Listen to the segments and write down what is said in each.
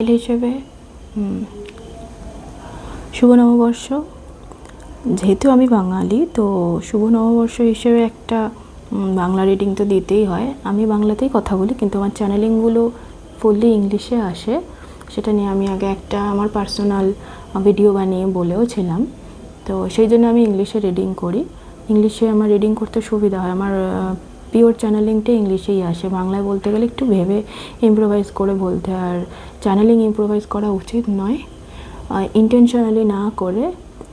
হিসেবে শুভ নববর্ষ, যেহেতু আমি বাঙালি তো শুভ নববর্ষ হিসেবে একটা বাংলা রিডিং তো দিতেই হয়। আমি বাংলাতেই কথা বলি, কিন্তু আমার চ্যানেলিংগুলো ফুললি ইংলিশে আসে। সেটা নিয়ে আমি আগে একটা আমার পার্সোনাল ভিডিও বানিয়ে বলেও ছিলাম। তো সেই জন্য আমি ইংলিশে রিডিং করি। ইংলিশে আমার রিডিং করতে সুবিধা হয়। আমার পিওর চ্যানেলিংটা ইংলিশেই আসে। বাংলায় বলতে গেলে একটু ভেবে ইম্প্রোভাইজ করে বলতে, আর চ্যানেলিং ইম্প্রোভাইজ করা উচিত নয়, ইন্টেনশনালি না করে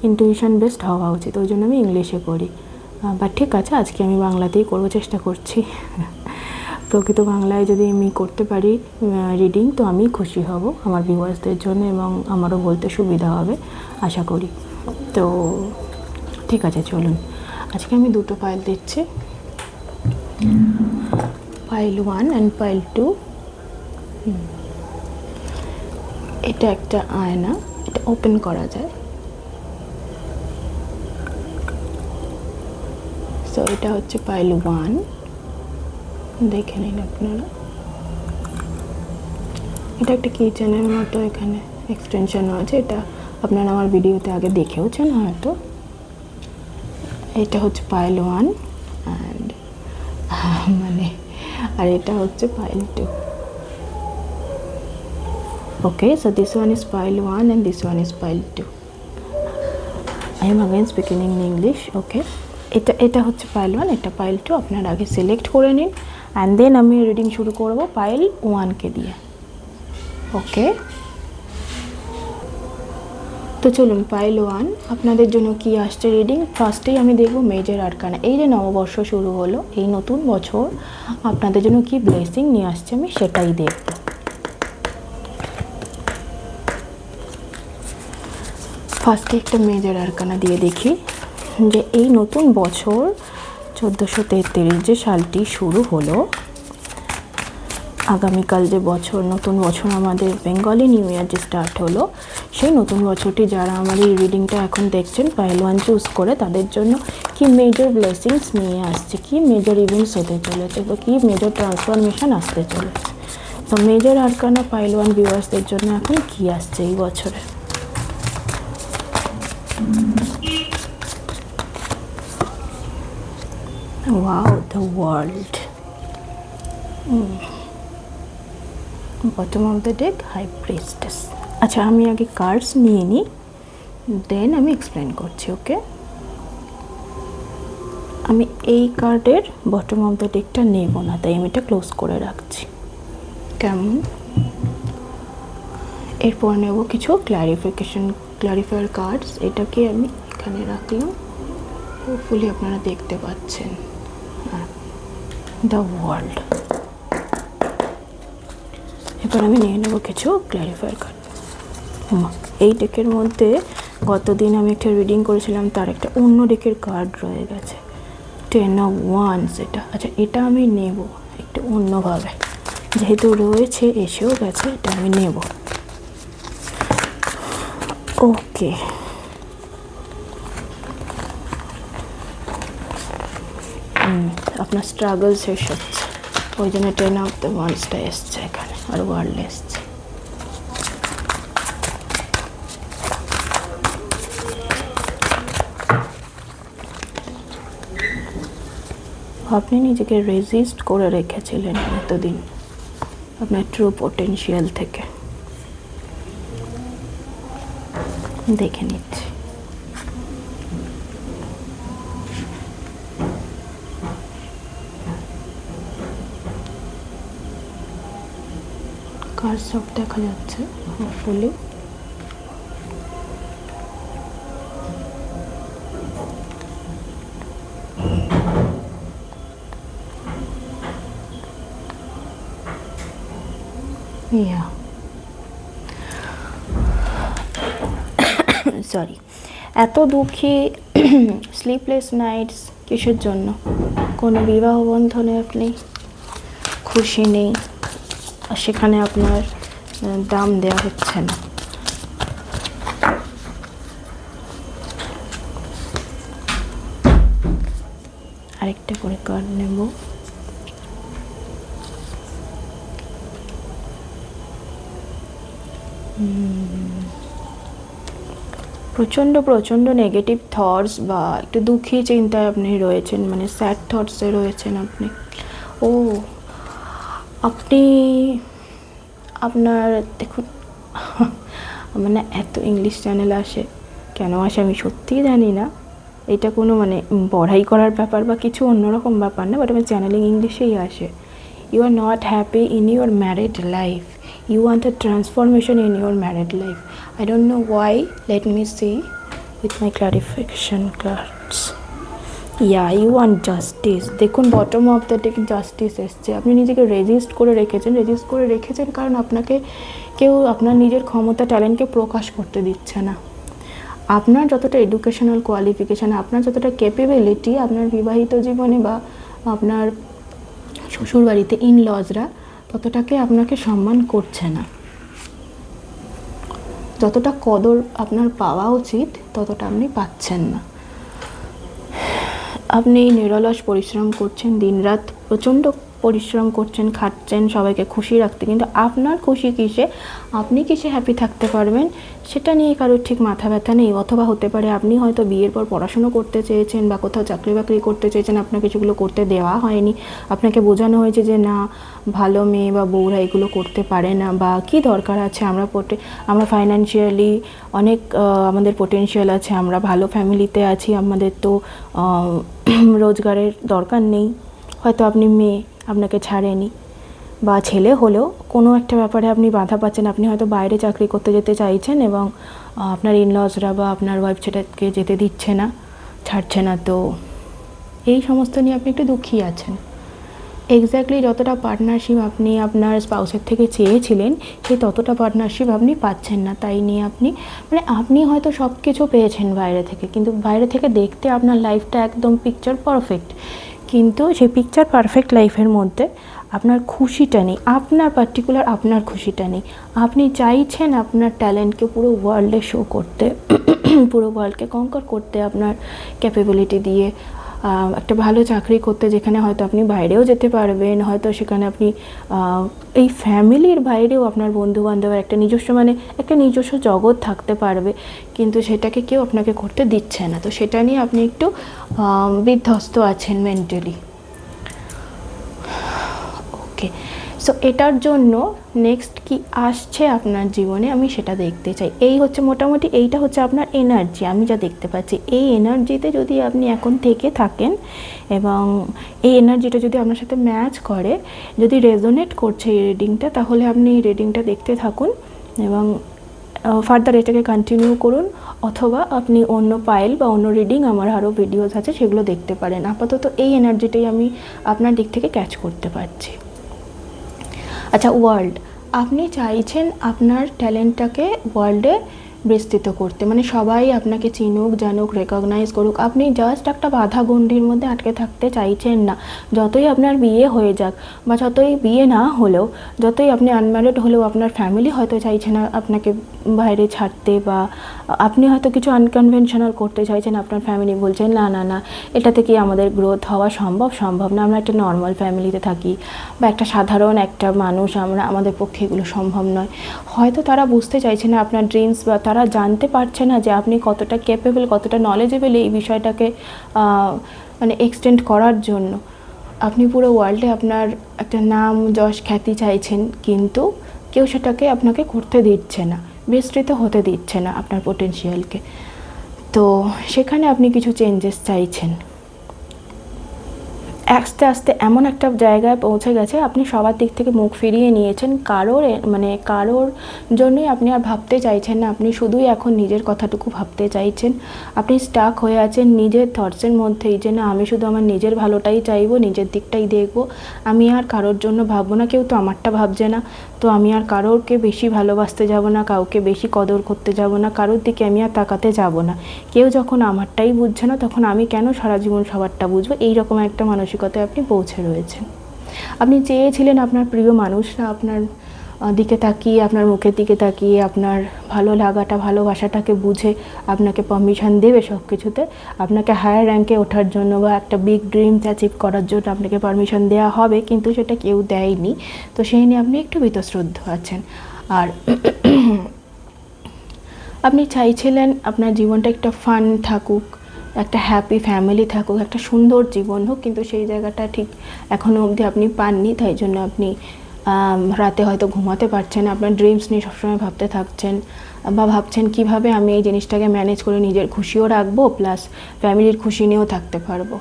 ইন্টুইশন বেসড হওয়া উচিত। ওই জন্য আমি ইংলিশে করি। বাট ঠিক আছে, আজকে আমি বাংলাতেই করবো, চেষ্টা করছি। প্রকৃত বাংলায় যদি আমি করতে পারি রিডিং, তো আমি খুশি হব আমার ভিউয়ার্সদের জন্য, এবং আমারও বলতে সুবিধা হবে আশা করি। তো ঠিক আছে, চলুন। আজকে আমি দুটো ফাইল দিচ্ছি, ফাইল 1 অ্যান্ড ফাইল 2। এটা একটা আয়না, এটা ওপেন করা যায়। সো এটা হচ্ছে ফাইল 1, দেখে নিন আপনারা। এটা একটা কিচেনের মতো, এখানে এক্সটেনশন আছে। এটা আপনারা আমার ভিডিওতে আগে দেখেওছেন হয়তো। এটা হচ্ছে ফাইল 1 অ্যান্ড আর এটা হচ্ছে file 2। Okay, so this one is file 1 and this one is file 2. I am again speaking in English. Okay, এটা হচ্ছে ফাইল 1, এটা ফাইল 2। আপনারা আগে সিলেক্ট করে নিন অ্যান্ড দেন আমি রিডিং শুরু করব ফাইল 1 কে দিয়ে। ওকে, তো চলুন ফাইল 1 আপনাদের জন্য কি আসছে রিডিং। ফার্স্টেই আমি দেখব মেজর আরকানা। এই যে নববর্ষ শুরু হলো, এই নতুন বছর আপনাদের জন্য কি ব্লেসিং নিয়ে আসছে আমি সেটাই দেখব। ফার্স্টে একটা মেজর আরকানা দিয়ে দেখি যে এই নতুন বছর 1433 যে সালটি শুরু হলো, আগামীকাল যে বছর, নতুন বছর আমাদের বেঙ্গলি নিউ ইয়ার যে স্টার্ট হলো, সেই নতুন বছরটি যারা আমার এই রিডিংটা এখন দেখছেন ফাইল 1 চুজ করে, তাদের জন্য কি মেজর ব্লেসিংস নিয়ে আসছে, কি মেজর ইভেন্টস হতে চলেছে, বা কি মেজর ট্রান্সফরমেশন আসতে চলেছে। তো মেজর আরকানা ফাইল 1 ভিউয়ার্সদের জন্য এখন কি আসছে এই বছরে। Wow, the world. Bottom of the deck, High Priestess. আচ্ছা, আমি আগে কার্ডস নিয়ে নিই, দেন আমি এক্সপ্লেন করছি। ওকে, আমি এই কার্ডের বটম অফ দ্য ডেকটা নেব না, তাই আমি এটা ক্লোজ করে রাখছি। কেমন? এরপর নেব কিছু ক্লারিফায়ার কার্ডস। এটাকে আমি এখানে রাখলাম, হোপফুলি আপনারা দেখতে পাচ্ছেন। The world. এবার আমি নিয়ে নেব কিছু ক্লারিফায়ার কার্ড। এই ডেকের মধ্যে গতদিন আমি একটা রিডিং করেছিলাম, তার একটা অন্য ডেকের কার্ড রয়ে গেছে, 10 of Wands। এটা আচ্ছা, এটা আমি নেব একটু অন্যভাবে, যেহেতু রয়েছে, এসেও গেছে, এটা আমি নেব। ওকে, আপনার স্ট্রাগল শেষ হচ্ছে, ওই জন্য 10 of the Wandsটা এসছে এখানে, আর ওয়ার্ল্ড এসছে। আপনি নিজেকে রেজিস্ট করে রেখেছিলেন এতদিন আপনার ট্রু পোটেনশিয়াল থেকে। দেখে নিচ্ছি। কার সব দেখা যাচ্ছে হোপফুলি। সরি, এত দুঃখী, স্লিপলেস নাইটস কিসের জন্য? কোনো বিবাহ বন্ধনে আপনি খুশি নেই, আর সেখানে আপনার দাম দেওয়া হচ্ছে না। আরেকটা করে কার্ড নেব। প্রচণ্ড নেগেটিভ থটস বা একটু দুঃখী চিন্তায় আপনি রয়েছেন, মানে স্যাড থটসে রয়েছেন আপনি। ও আপনি আপনার দেখুন মানে এত ইংলিশ চ্যানেল আসে, কেন আসে আমি সত্যিই জানি না। এটা কোনো মানে পড়াই করার ব্যাপার বা কিছু অন্যরকম ব্যাপার না, বাট আমার চ্যানেলিং ইংলিশেই আসে। You are not happy in your married life, you want a transformation in your married life. I don't know why. Let me see with my clarification cards. Yeah, you want justice. দেখুন bottom of the deck justice এসছে। আপনি নিজেকে resist করে রেখেছেন কারণ আপনাকে কেউ আপনার নিজের ক্ষমতা ট্যালেন্টকে প্রকাশ করতে দিচ্ছে না। আপনার যতটা এডুকেশনাল কোয়ালিফিকেশান, আপনার যতটা ক্যাপেবিলিটি আপনার বিবাহিত জীবনে বা আপনার শ্বশুরবাড়িতে ইনলজরা ততটাকে আপনাকে সম্মান করছে না। যতটা কদর আপনার পাওয়া উচিত ততটা আপনি পাচ্ছেন না। আপনি নিরলস পরিশ্রম করছেন, দিনরাত প্রচণ্ড পরিশ্রম করছেন, খাচ্ছেন সবাইকে খুশি রাখতে, কিন্তু আপনার খুশি কিসে, আপনি কিসে হ্যাপি থাকতে পারবেন সেটা নিয়ে কারোর ঠিক মাথা ব্যথা নেই। অথবা হতে পারে আপনি হয়তো বিয়ের পর পড়াশুনো করতে চেয়েছেন বা কোথাও চাকরি বাকরি করতে চেয়েছেন, আপনাকে সেগুলো করতে দেওয়া হয়নি, আপনাকে বোঝানো হয়েছে যে না ভালো মেয়ে বা বউরা এগুলো করতে পারে না, বা কি দরকার আছে, আমরা ফাইন্যান্সিয়ালি অনেক আমাদের পোটেনশিয়াল আছে, আমরা ভালো ফ্যামিলিতে আছি, আমাদের তো রোজগারের দরকার নেই। হয়তো আপনি মেয়ে, আপনাকে ছাড়েনি, বা ছেলে হলেও কোনো একটা ব্যাপারে আপনি বাধা পাচ্ছেন, আপনি হয়তো বাইরে চাকরি করতে যেতে চাইছেন এবং আপনার ইনলজরা বা আপনার ওয়াইফ সেটাকে যেতে দিচ্ছে না, ছাড়ছে না। তো এই সমস্ত নিয়ে আপনি একটু দুঃখী আছেন। এক্স্যাক্টলি যতটা পার্টনারশিপ আপনি আপনার স্পাউসের থেকে চেয়েছিলেন সেই ততটা পার্টনারশিপ আপনি পাচ্ছেন না। তাই নিয়ে আপনি হয়তো সব কিছু পেয়েছেন বাইরে থেকে, কিন্তু বাইরে থেকে দেখতে আপনার লাইফটা একদম পিকচার পারফেক্ট, কিন্তু সেই পিকচার পারফেক্ট লাইফের মধ্যে আপনার খুশিটা নেই, আপনার খুশিটা নেই। আপনি চাইছেন আপনার ট্যালেন্টকে পুরো ওয়ার্ল্ডে শো করতে, পুরো ওয়ার্ল্ডকে কনকার করতে আপনার ক্যাপেবিলিটি দিয়ে, একটা ভালো চাকরি করতে যেখানে হয়তো আপনি বাইরেও যেতে পারবেন, হয়তো সেখানে আপনি এই ফ্যামিলির বাইরেও আপনার বন্ধুবান্ধবের একটা নিজস্ব জগৎ থাকতে পারবে, কিন্তু সেটাকে কেউ আপনাকে করতে দিচ্ছে না। তো সেটা নিয়ে আপনি একটু বিধ্বস্ত আছেন মেন্টালি। ওকে, সো এটার জন্য নেক্সট কি আসছে আপনার জীবনে আমি সেটা দেখতে চাই। মোটামুটি এইটা হচ্ছে আপনার এনার্জি, আমি যা দেখতে পাচ্ছি। এই এনার্জিতে যদি আপনি এখন থেকে থাকেন এবং এই এনার্জিটা যদি আপনার সাথে ম্যাচ করে, যদি রেজোনেট করছে এই রিডিংটা, তাহলে আপনি এই রিডিংটা দেখতে থাকুন এবং ফার্দার এটাকে কন্টিনিউ করুন, অথবা আপনি অন্য পাইল বা অন্য রিডিং, আমার আরও ভিডিওস আছে সেগুলো দেখতে পারেন। আপাতত এই এনার্জিটাই আমি আপনার দিক থেকে ক্যাচ করতে পারছি। আচ্ছা, ওয়ার্ল্ড, আপনি চাইছেন আপনার ট্যালেন্টটাকে ওয়ার্ল্ডে বিস্তৃত করতে, মানে সবাই আপনাকে চিনুক, জানুক, রেকগনাইজ করুক। আপনি জাস্ট একটা বাধা গণ্ডির মধ্যে আটকে থাকতে চাইছেন না। যতই আপনার বিয়ে হয়ে যাক বা যতই বিয়ে না হলেও, যতই আপনি আনম্যারিড হলেও, আপনার ফ্যামিলি হয়তো চাইছে না আপনাকে বাইরে ছাড়তে, বা আপনি হয়তো কিছু আনকনভেনশনাল করতে চাইছেন, আপনার ফ্যামিলি বলছেন না না না এটাতে কি আমাদের গ্রোথ হওয়া সম্ভব না, আমরা একটা নর্মাল ফ্যামিলিতে থাকি বা একটা সাধারণ একটা মানুষ, আমাদের পক্ষে এগুলো সম্ভব নয়। হয়তো তারা বুঝতে চাইছে না আপনার ড্রিমস, বা তারা জানতে পারছে না যে আপনি কতটা ক্যাপেবল, কতটা নলেজেবল এই বিষয়টাকে এক্সটেন্ড করার জন্য। আপনি পুরো ওয়ার্ল্ডে আপনার একটা নাম, যশ, খ্যাতি চাইছেন, কিন্তু কেউ সেটাকে আপনাকে করতে দিচ্ছে না, বিস্তৃত হতে দিচ্ছে না আপনার পোটেনশিয়ালকে। তো সেখানে আপনি কিছু চেঞ্জেস চাইছেন। আস্তে আস্তে এমন একটা জায়গায় পৌঁছে গেছে, আপনি সবার দিক থেকে মুখ ফিরিয়ে নিয়েছেন, কারোর জন্যই আপনি আর ভাবতে চাইছেন না, আপনি শুধুই এখন নিজের কথাটুকু ভাবতে চাইছেন। আপনি স্টাক হয়ে আছেন নিজের থটসের মধ্যেই, যে না আমি শুধু আমার নিজের ভালোটাই চাইবো, নিজের দিকটাই দেখবো, আমি আর কারোর জন্য ভাববো না, কেউ তো আমারটা ভাবছে না, তো আমি আর কারোরকে বেশি ভালোবাসতে যাব না, কাউকে বেশি কদর করতে যাব না, কারোর দিকে আমি আর তাকাতে যাব না। কেউ যখন আমারটাই বুঝছে না, তখন আমি কেন সারা জীবন সবারটা বুঝবো, এইরকম একটা মানসিকতায় আপনি পৌঁছে রয়েছেন। আপনি চেয়েছিলেন আপনার প্রিয় মানুষরা আপনার দিকে তাকিয়ে, আপনার মুখের দিকে তাকিয়ে, আপনার ভালো লাগাটা, ভালোবাসাটাকে বুঝে আপনাকে পারমিশন দেবে সব কিছুতে, আপনাকে হায়ার র্যাঙ্কে ওঠার জন্য বা একটা বিগ ড্রিমস অ্যাচিভ করার জন্য আপনাকে পারমিশন দেওয়া হবে, কিন্তু সেটা কেউ দেয়নি। তো সেই নিয়ে আপনি একটু বীতশ্রদ্ধ আছেন। আর আপনি চাইছিলেন আপনার জীবনটা একটা ফান থাকুক, একটা হ্যাপি ফ্যামিলি থাকুক, একটা সুন্দর জীবন হোক, কিন্তু সেই জায়গাটা ঠিক এখনও অবধি আপনি পাননি। তাই জন্য আপনি রাতে হয়তো ঘুমাতে পারছেন, আপনার ড্রিমস নিয়ে সবসময় ভাবতে থাকছেন, বা ভাবছেন কিভাবে আমি এই জিনিসটাকে ম্যানেজ করে নিজের খুশিও রাখবো, প্লাস ফ্যামিলির খুশি নিয়েও থাকতে পারবো।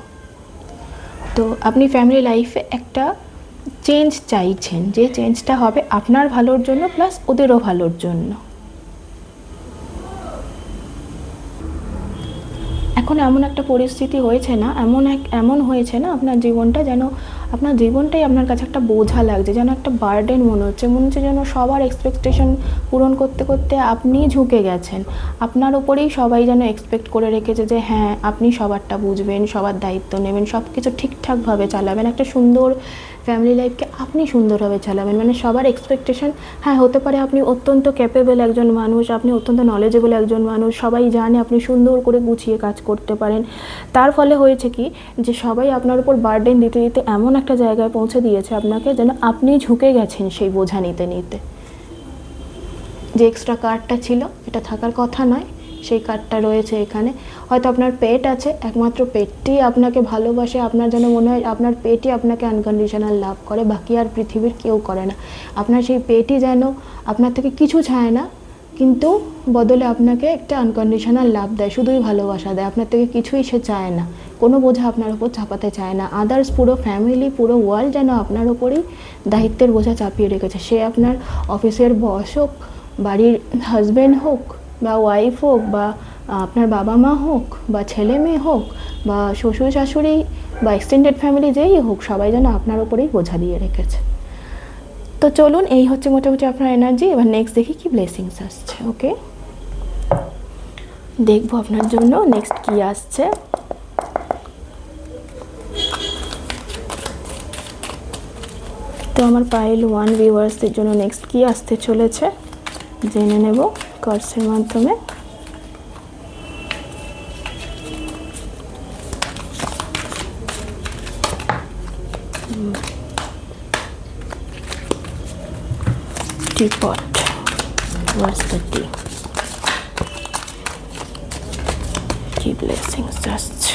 তো আপনি ফ্যামিলি লাইফে একটা চেঞ্জ চাইছেন, যে চেঞ্জটা হবে আপনার ভালোর জন্য প্লাস ওদেরও ভালোর জন্য। এখন এমন একটা পরিস্থিতি হয়েছে না, এমন হয়েছে না আপনার জীবনটা যেন আপনার জীবনটাই আপনার কাছে একটা বোঝা লাগছে, যেন একটা বার্ডেন মনে হচ্ছে যেন সবার এক্সপেকটেশন পূরণ করতে করতে আপনি ঝুঁকে গেছেন। আপনার ওপরেই সবাই যেন এক্সপেক্ট করে রেখেছে যে হ্যাঁ আপনি সবারটা বুঝবেন, সবার দায়িত্ব নেবেন, সব কিছু ঠিকঠাকভাবে চালাবেন, একটা সুন্দর ফ্যামিলি লাইফকে আপনি সুন্দরভাবে চালাবেন। মানে সবার এক্সপেকটেশন, হ্যাঁ হতে পারে আপনি অত্যন্ত ক্যাপেবল একজন মানুষ, আপনি অত্যন্ত নলেজেবল একজন মানুষ, সবাই জানে আপনি সুন্দর করে গুছিয়ে কাজ করতে পারেন। তার ফলে হয়েছে কি, যে সবাই আপনার উপর বার্ডেন দিতে দিতে এমন একটা জায়গায় পৌঁছে দিয়েছে আপনাকে, যেন আপনি ঝুঁকে গেছেন সেই বোঝা নিতে নিতে। যে এক্সট্রা কার্ডটা ছিল, এটা থাকার কথা নয়, সেই কার্ডটা রয়েছে এখানে। হয়তো আপনার পেট আছে, একমাত্র পেটটি আপনাকে ভালোবাসে, আপনার যেন মনে হয় আপনার পেটই আপনাকে আনকন্ডিশনাল লাভ করে, বাকি আর পৃথিবীর কেউ করে না। আপনার সেই পেটই যেন আপনার থেকে কিছু চায় না, কিন্তু বদলে আপনাকে একটা আনকন্ডিশনাল লাভ দেয়, শুধুই ভালোবাসা দেয়, আপনার থেকে কিছুই সে চায় না, কোনো বোঝা আপনার ওপর চাপাতে চায় না। আদার্স পুরো ফ্যামিলি, পুরো ওয়ার্ল্ড যেন আপনার ওপরেই দায়িত্বের বোঝা চাপিয়ে রেখেছে। সে আপনার অফিসের বস হোক, বাড়ির হাজব্যান্ড হোক বা ওয়াইফ হোক, বা আপনার বাবা মা হোক, বা ছেলে মেয়ে হোক, বা শ্বশুর শাশুড়ি, বা এক্সটেন্ডেড ফ্যামিলি যেই হোক, সবাই যেন আপনার ওপরেই বোঝা দিয়ে রেখেছে। তো চলুন, এই হচ্ছে মোটামুটি আপনার এনার্জি। এবার নেক্সট দেখি কি ব্লেসিংস আসছে। ওকে, দেখবো আপনার জন্য নেক্সট কি আসছে। তো আমার পাইল 1 ভিউয়ার্সদের জন্য নেক্সট কি আসতে চলেছে জেনে নেব কার্ডসের মাধ্যমে। Teapot. What's the tea? Tea blessings আসছে।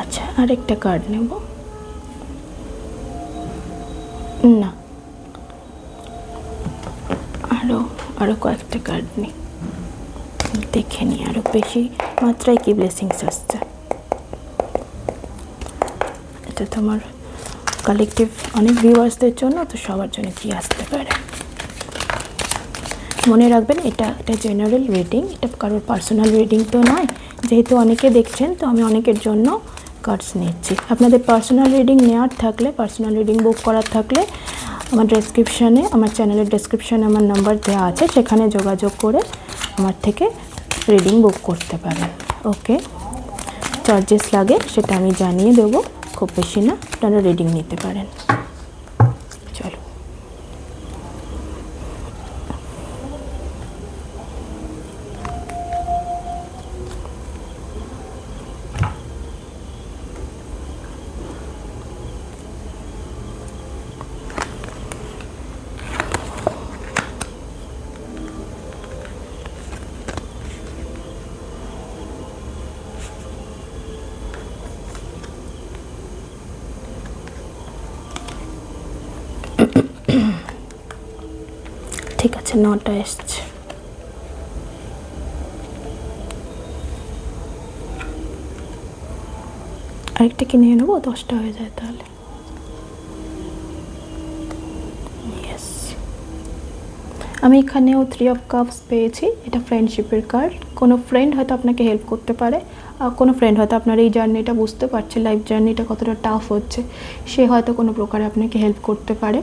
আচ্ছা, আরেকটা কার্ড নেব না, আরো কয়েকটা কার্ড নিই, দেখে নিই আরো বেশি মাত্রায় কি ব্লেসিংস আসছে। এটা তোমার কালেকটিভ অনেক ভিউয়ার্সদের জন্য, তো সবার জন্য কি আসতে পারে মনে রাখবেন। এটা একটা জেনারেল রিডিং, এটা কারোর পার্সোনাল রিডিং তো নয়। যেহেতু অনেকে দেখছেন, তো আমি অনেকের জন্য কার্ডস নিচ্ছি। আপনাদের পার্সোনাল রিডিং নেওয়ার থাকলে, পার্সোনাল রিডিং বুক করার থাকলে, আমার ডেসক্রিপশানে, আমার চ্যানেলের ডেসক্রিপশানে আমার নাম্বার দেওয়া আছে, সেখানে যোগাযোগ করে আমার থেকে রিডিং বুক করতে পারেন। ওকে, চার্জেস লাগে সেটা আমি জানিয়ে দেবো, খুব বেশি না, আপনারা রিডিং নিতে পারেন। চলো, ঠিক আছে, 9টা এসছে। আরেকটা কি নিয়ে নেবো, 10টা হয়ে যায় তাহলে। আমি এখানেও 3 অফ কাপস পেয়েছি। এটা ফ্রেন্ডশিপের কার্ড। কোনো ফ্রেন্ড হয়তো আপনাকে হেল্প করতে পারে, কোনো ফ্রেন্ড হয়তো আপনার এই জার্নিটা বুঝতে পারছে, লাইফ জার্নিটা কতটা টাফ হচ্ছে, সে হয়তো কোনো প্রকারে আপনাকে হেল্প করতে পারে,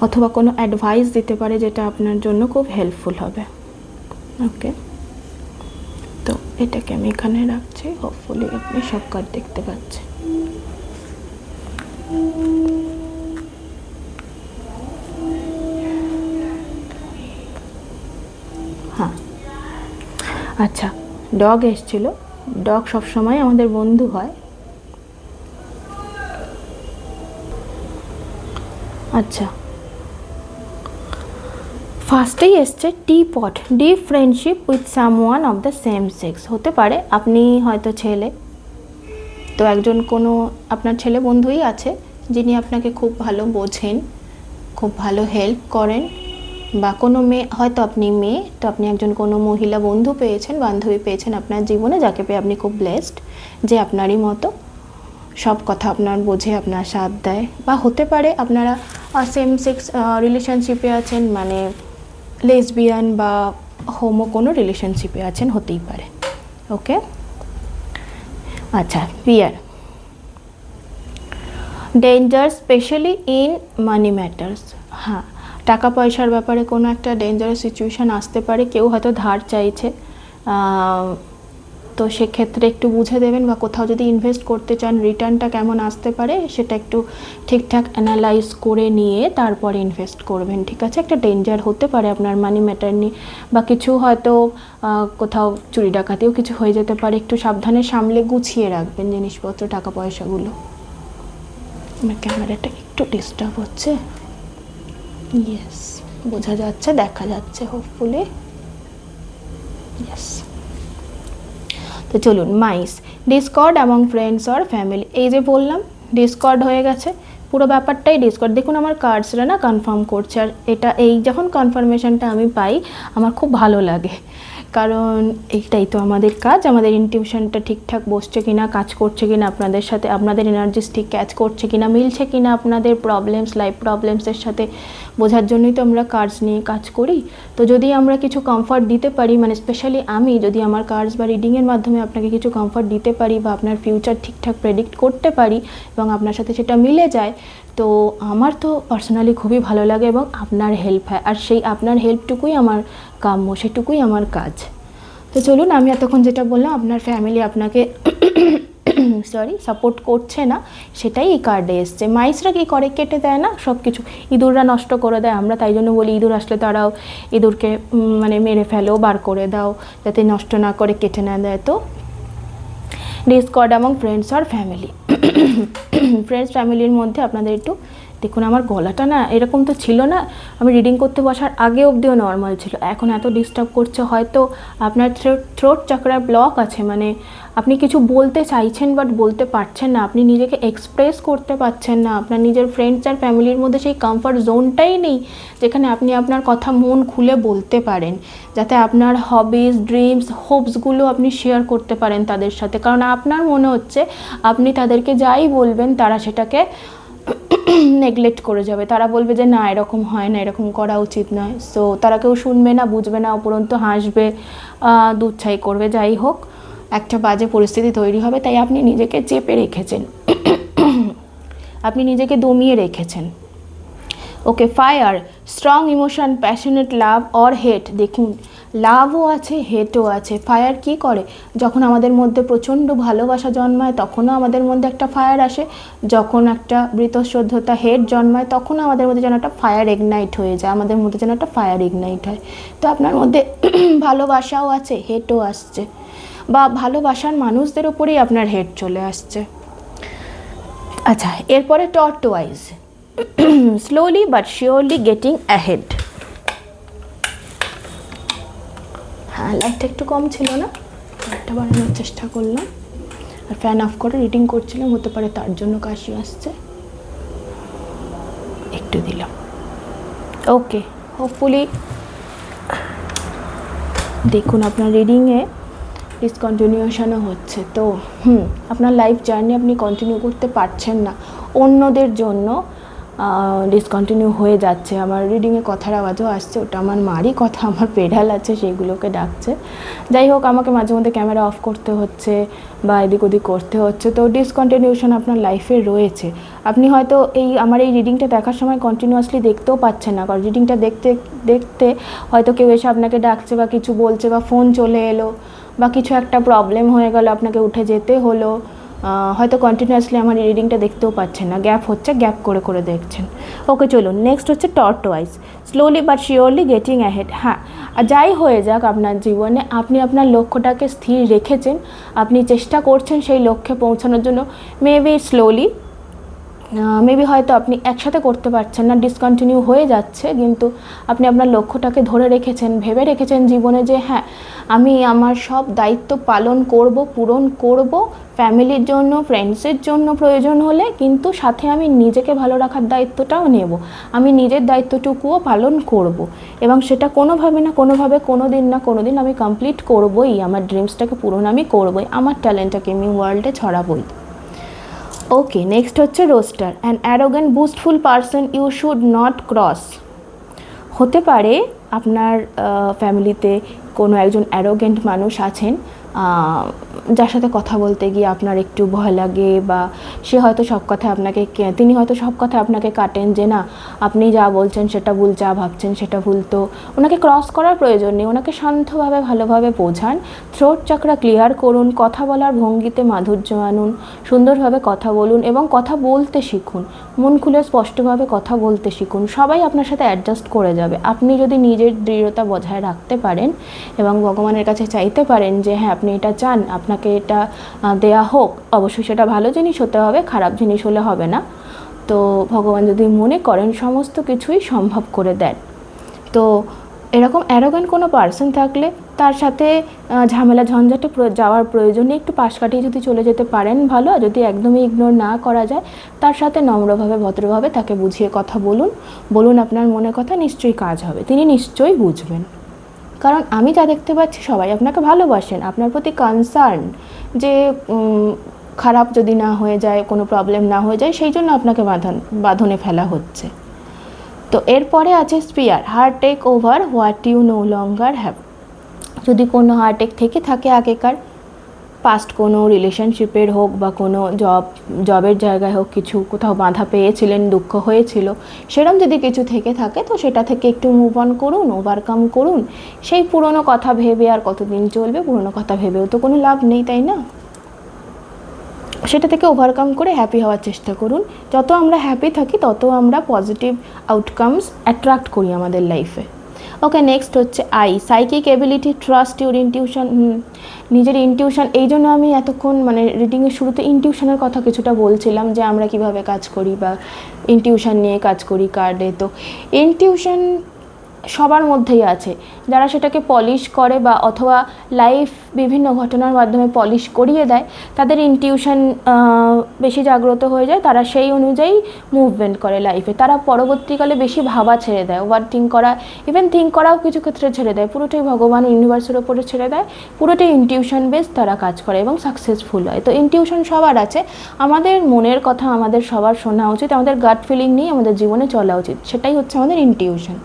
অথবা কোনো অ্যাডভাইস দিতে পারে, যেটা আপনার জন্য খুব হেল্পফুল হবে। ওকে, তো এটাকে আমি এখানে রাখছি, হোপফুলি আপনি সব কার্ড দেখতে পাচ্ছেন। হ্যাঁ, আচ্ছা, ডগ এসেছিল। ডগ সবসময় আমাদের বন্ধু হয়। আচ্ছা, ফার্স্টেই এসছে teapot, deep friendship with someone of the same sex. হতে পারে আপনি হয়তো ছেলে, তো একজন কোনো আপনার ছেলে বন্ধুই আছে যিনি আপনাকে খুব ভালো বোঝেন, খুব ভালো হেল্প করেন, বা কোনো মেয়ে, হয়তো আপনি মেয়ে, তো আপনি একজন কোনো মহিলা বন্ধু পেয়েছেন, বান্ধবী পেয়েছেন আপনার জীবনে, যাকে পেয়ে আপনি খুব ব্লেসড, যে আপনারই মতো সব কথা আপনার বোঝে, আপনার সাথ দেয়। বা হতে পারে আপনারা সেম সেক্স রিলেশনশিপে আছেন, মানে লেসবিয়ান বা হোমো কোনো রিলেশনশিপে আছেন, হতেই পারে। ওকে, আচ্ছা, fear, danger specially in money matters. হ্যাঁ, টাকা পয়সার ব্যাপারে কোনো একটা ডেঞ্জারাস সিচুয়েশান আসতে পারে, কেউ হয়তো ধার চাইছে, তো সেক্ষেত্রে একটু বুঝে দেবেন, বা কোথাও যদি ইনভেস্ট করতে চান রিটার্নটা কেমন আসতে পারে সেটা একটু ঠিকঠাক অ্যানালাইজ করে নিয়ে তারপরে ইনভেস্ট করবেন, ঠিক আছে? একটা ডেঞ্জার হতে পারে আপনার মানি ম্যাটার নিয়ে, বা কিছু হয়তো কোথাও চুরি ডাকাতিও কিছু হয়ে যেতে পারে, একটু সাবধানে সামলে গুছিয়ে রাখবেন জিনিসপত্র, টাকা পয়সাগুলো। আমার ক্যামেরাটা একটু ডিস্টার্ব হচ্ছে, ইয়েস, বোঝা যাচ্ছে, দেখা যাচ্ছে হোপফুলি, ইয়েস। তো চলুন, mice, discord among friends or family. এই যে বললাম ডিসকর্ড হয়ে গেছে, পুরো ব্যাপারটাই ডিসকর্ড। দেখুন আমার কার্ডসরা না কনফার্ম করছে, আর এটা এই যখন কনফার্মেশনটা আমি পাই আমার খুব ভালো লাগে, কারণ এইটাই তো আমাদের কাজ, আমাদের ইনটিউশনটা ঠিকঠাক বসছে কিনা, কাজ করছে কিনা আপনাদের সাথে, আপনাদের এনার্জিস ঠিক ক্যাচ করছে কিনা, মিলছে কিনা আপনাদের প্রবলেমস, লাইফ প্রবলেমসের সাথে, বোঝার জন্যই তো আমরা কার্ডস নিয়ে কাজ করি। তো যদি আমরা কিছু কমফর্ট দিতে পারি, মানে স্পেশালি আমি যদি আমার কার্ডস বা রিডিংয়ের মাধ্যমে আপনাকে কিছু কমফর্ট দিতে পারি, বা আপনার ফিউচার ঠিকঠাক প্রেডিক্ট করতে পারি এবং আপনার সাথে সেটা মিলে যায়, তো আমার তো পার্সোনালি খুবই ভালো লাগে এবং আপনার হেল্প হয়, আর সেই আপনার হেল্পটুকুই আমার কাম্য, সেটুকুই আমার কাজ। তো চলুন, আমি এতক্ষণ যেটা বললাম আপনার ফ্যামিলি আপনাকে সাপোর্ট করছে না, সেটাই এই কার্ডে এসছে। মাইসরা কী করে, কেটে দেয় না সব কিছু, ইঁদুররা নষ্ট করে দেয়, আমরা তাই জন্য বলি ইঁদুর আসলে তারাও ইঁদুরকে মানে মেরে ফেলো, বার করে দাও, যাতে নষ্ট না করে, কেটে না দেয়। তো ডিসকর্ড এবং ফ্রেন্ডস আর ফ্যামিলি, ফ্রেন্ডস ফ্যামিলির মধ্যে আপনাদের একটু দেখুন, আমার গলাটা না এরকম তো ছিল না, আমি রিডিং করতে বসার আগে অবধিও নর্মাল ছিল, এখন এত ডিস্টার্ব করছে, হয়তো আপনার থ্রোট চাকরার ব্লক আছে, মানে আপনি কিছু বলতে চাইছেন বাট বলতে পারছেন না, আপনি নিজেকে এক্সপ্রেস করতে পারছেন না, আপনার নিজের ফ্রেন্ডস আর ফ্যামিলির মধ্যে সেই কমফর্ট জোনটাই নেই যেখানে আপনি আপনার কথা মন খুলে বলতে পারেন, যাতে আপনার হবিজ, ড্রিমস, হোপসগুলো আপনি শেয়ার করতে পারেন তাদের সাথে, কারণ আপনার মনে হচ্ছে আপনি তাদেরকে যাই বলবেন তারা সেটাকে নেগলেক্ট করে যাবে, তারা বলবে যে না এরকম হয় না, এরকম করা উচিত নয়, সো তারা কেউ শুনবে না, বুঝবে না, উপরন্তু হাসবে, দুচ্ছাই করবে, যাই হোক একটা বাজে পরিস্থিতি তৈরি হবে। তাই আপনি নিজেকে চেপে রেখেছেন, আপনি নিজেকে দমিয়ে রেখেছেন। Okay, fire, strong emotion, passionate love or hate. দেখুন, লাভও আছে, হেটও আছে। ফায়ার কি করে, যখন আমাদের মধ্যে প্রচণ্ড ভালোবাসা জন্মায় তখনও আমাদের মধ্যে একটা ফায়ার আসে, যখন একটা বৃতশ্রদ্ধতা হেট জন্মায় তখনও আমাদের মধ্যে যেন একটা ফায়ার ইগনাইট হয়ে যায়, আমাদের মধ্যে যেন একটা ফায়ার ইগনাইট হয়। তো আপনার মধ্যে ভালোবাসাও আছে, হেটও আসছে, বা ভালোবাসার মানুষদের উপরেই আপনার হেট চলে আসছে। আচ্ছা, এরপরে tortoise, slowly but surely getting ahead. হ্যাঁ, লাইটটা একটু কম ছিল না, লাইটটা বাড়ানোর চেষ্টা করলাম, আর ফ্যান অফ করে রিডিং করছিলাম, হতে পারে তার জন্য কাশি আসছে, একটু দিলাম। ওকে, হোপফুলি দেখুন আপনার রিডিংয়ে ডিসকন্টিনিউশনও হচ্ছে, তো আপনার লাইফ জার্নি আপনি কন্টিনিউ করতে পারছেন না, অন্যদের জন্য ডিসকন্টিনিউ হয়ে যাচ্ছে। আমার রিডিংয়ে কথার আওয়াজও আসছে, ওটা আমার মারই কথা, আমার পেডাল আছে সেগুলোকে ডাকছে। যাই হোক, আমাকে মাঝে মধ্যে ক্যামেরা অফ করতে হচ্ছে বা এদিক ওদিক করতে হচ্ছে, তো ডিসকন্টিনিউশন আপনার লাইফে রয়েছে। আপনি হয়তো আমার এই রিডিংটা দেখার সময় কন্টিনিউয়াসলি দেখতেও পাচ্ছেন না, কারণ রিডিংটা দেখতে দেখতে হয়তো কেউ এসে আপনাকে ডাকছে বা কিছু বলছে, বা ফোন চলে এলো, বা কিছু একটা প্রবলেম হয়ে গেল, আপনাকে উঠে যেতে হলো, হয়তো কন্টিনিউয়াসলি আমার রিডিংটা দেখতেও পাচ্ছেন না, গ্যাপ হচ্ছে, গ্যাপ করে করে দেখছেন। ওকে, চলুন নেক্সট হচ্ছে tortoise, slowly but surely getting ahead. হ্যাঁ, যাই হয়ে যাক আপনার জীবনে, আপনি আপনার লক্ষ্যটাকে স্থির রেখেছেন, আপনি চেষ্টা করছেন সেই লক্ষ্যে পৌঁছানোর জন্য। মেবি স্লোলি, মেবি হয়তো আপনি একসাথে করতে পারছেন না, ডিসকন্টিনিউ হয়ে যাচ্ছে, কিন্তু আপনি আপনার লক্ষ্যটাকে ধরে রেখেছেন, ভেবে রেখেছেন জীবনে যে হ্যাঁ, আমি আমার সব দায়িত্ব পালন করব, পূরণ করব, ফ্যামিলির জন্য, ফ্রেন্ডসের জন্য প্রয়োজন হলে, কিন্তু সাথে আমি নিজেকে ভালো রাখার দায়িত্বটাও নেব, আমি নিজের দায়িত্বটুকুও পালন করব, এবং সেটা কোনোভাবে না কোনোভাবে, কোনো দিন না কোনো দিন আমি কমপ্লিট করবই, আমার ড্রিমসটাকে পূরণ আমি করবই, আমার ট্যালেন্টটাকে আমি ওয়ার্ল্ডে ছড়াবই। ওকে, নেক্সট হচ্ছে rooster, an arrogant boastful person you should not cross. হতে পারে আপনার ফ্যামিলিতে কোনো একজন অ্যারোগেন্ট মানুষ আছেন, যার সাথে কথা বলতে গিয়ে আপনার একটু ভয় লাগে, বা সে হয়তো সব কথা আপনাকে, তিনি হয়তো সব কথা আপনাকে কাটেন যে না, আপনি যা বলছেন সেটা ভুল, যা ভাবছেন সেটা ভুল। তো ওনাকে ক্রস করার প্রয়োজন নেই, ওনাকে শান্তভাবে ভালোভাবে বোঝান, থ্রোট চাকরা ক্লিয়ার করুন, কথা বলার ভঙ্গিতে মাধুর্য আনুন, সুন্দরভাবে কথা বলুন এবং কথা বলতে শিখুন, মন খুলে স্পষ্টভাবে কথা বলতে শিখুন। সবাই আপনার সাথে অ্যাডজাস্ট করে যাবে, আপনি যদি নিজের দৃঢ়তা বজায় রাখতে পারেন এবং ভগবানের কাছে চাইতে পারেন যে হ্যাঁ, আপনি এটা চান, আপনাকে এটা দেয়া হোক, অবশ্যই সেটা ভালো জিনিস হতে হবে, খারাপ জিনিস হলে হবে না। তো ভগবান যদি মনে করেন, সমস্ত কিছুই সম্ভব করে দেন। তো এরকম অ্যারোগেন্ট কোনো পার্সন থাকলে তার সাথে ঝামেলা ঝঞ্ঝাটে যাওয়ার প্রয়োজন নেই, একটু পাশ কাটিয়ে যদি চলে যেতে পারেন ভালো, আর যদি একদমই ইগনোর না করা যায়, তার সাথে নম্রভাবে ভদ্রভাবে তাকে বুঝিয়ে কথা বলুন আপনার মনের কথা, নিশ্চয়ই কাজ হবে, তিনি নিশ্চয়ই বুঝবেন। কারণ আমি যা দেখতে পাচ্ছি, সবাই আপনাকে ভালোবাসেন, আপনার প্রতি কনসার্ন, যে খারাপ যদি না হয়ে যায়, কোনো প্রবলেম না হয়ে যায়, সেই জন্য আপনাকে বাঁধনে ফেলা হচ্ছে। তো এরপরে আছে spear, hurt take over what you no longer have. যদি কোনো হার্ট টেক থেকে থাকে আগেকার, পাস্ট কোনো রিলেশনশিপের হোক বা কোনো জবের জায়গায় হোক, কিছু কোথাও বাধা পেয়েছিলেন, দুঃখ হয়েছিল, সেরকম যদি কিছু থেকে থাকে, তো সেটা থেকে একটু মুভ অন করুন, ওভারকাম করুন। সেই পুরনো কথা ভেবে আর কতদিন চলবে? পুরনো কথা ভেবেও তো কোনো লাভ নেই, তাই না? সেটা থেকে ওভারকাম করে হ্যাপি হওয়ার চেষ্টা করুন। যত আমরা হ্যাপি থাকি, তত আমরা পজিটিভ আউটকামস অ্যাট্রাক্ট করি আমাদের লাইফে। ওকে, নেক্সট হচ্ছে psychic ability, trust your intuition. নিজের ইনটিউশন, এই জন্য আমি এতক্ষণ মানে রিডিংয়ের শুরুতে ইনটিউশনের কথা কিছুটা বলছিলাম, যে আমরা কিভাবে কাজ করি বা ইনটিউশন নিয়ে কাজ করি কার্ডে। তো ইনটিউশন সবার মধ্যেই আছে, যারা সেটাকে পলিশ করে বা অথবা লাইফ বিভিন্ন ঘটনার মাধ্যমে পলিশ করিয়ে দেয়, তাদের ইনটিউশন বেশি জাগ্রত হয়ে যায়, তারা সেই অনুযায়ী মুভমেন্ট করে লাইফে। তারা পরবর্তীকালে বেশি ভাবা ছেড়ে দেয়, ওভার থিঙ্ক করা, ইভেন থিঙ্ক করাও কিছু ক্ষেত্রে ছেড়ে দেয়, পুরোটাই ভগবান ইউনিভার্সের ওপরে ছেড়ে দেয়, পুরোটাই ইনটিউশন বেস তারা কাজ করে এবং সাকসেসফুল হয়। তো ইনটিউশন সবার আছে, আমাদের মনের কথা আমাদের সবার শোনা উচিত, আমাদের গাট ফিলিং নিয়ে আমাদের জীবনে চলা উচিত, সেটাই হচ্ছে আমাদের ইনটিউশন।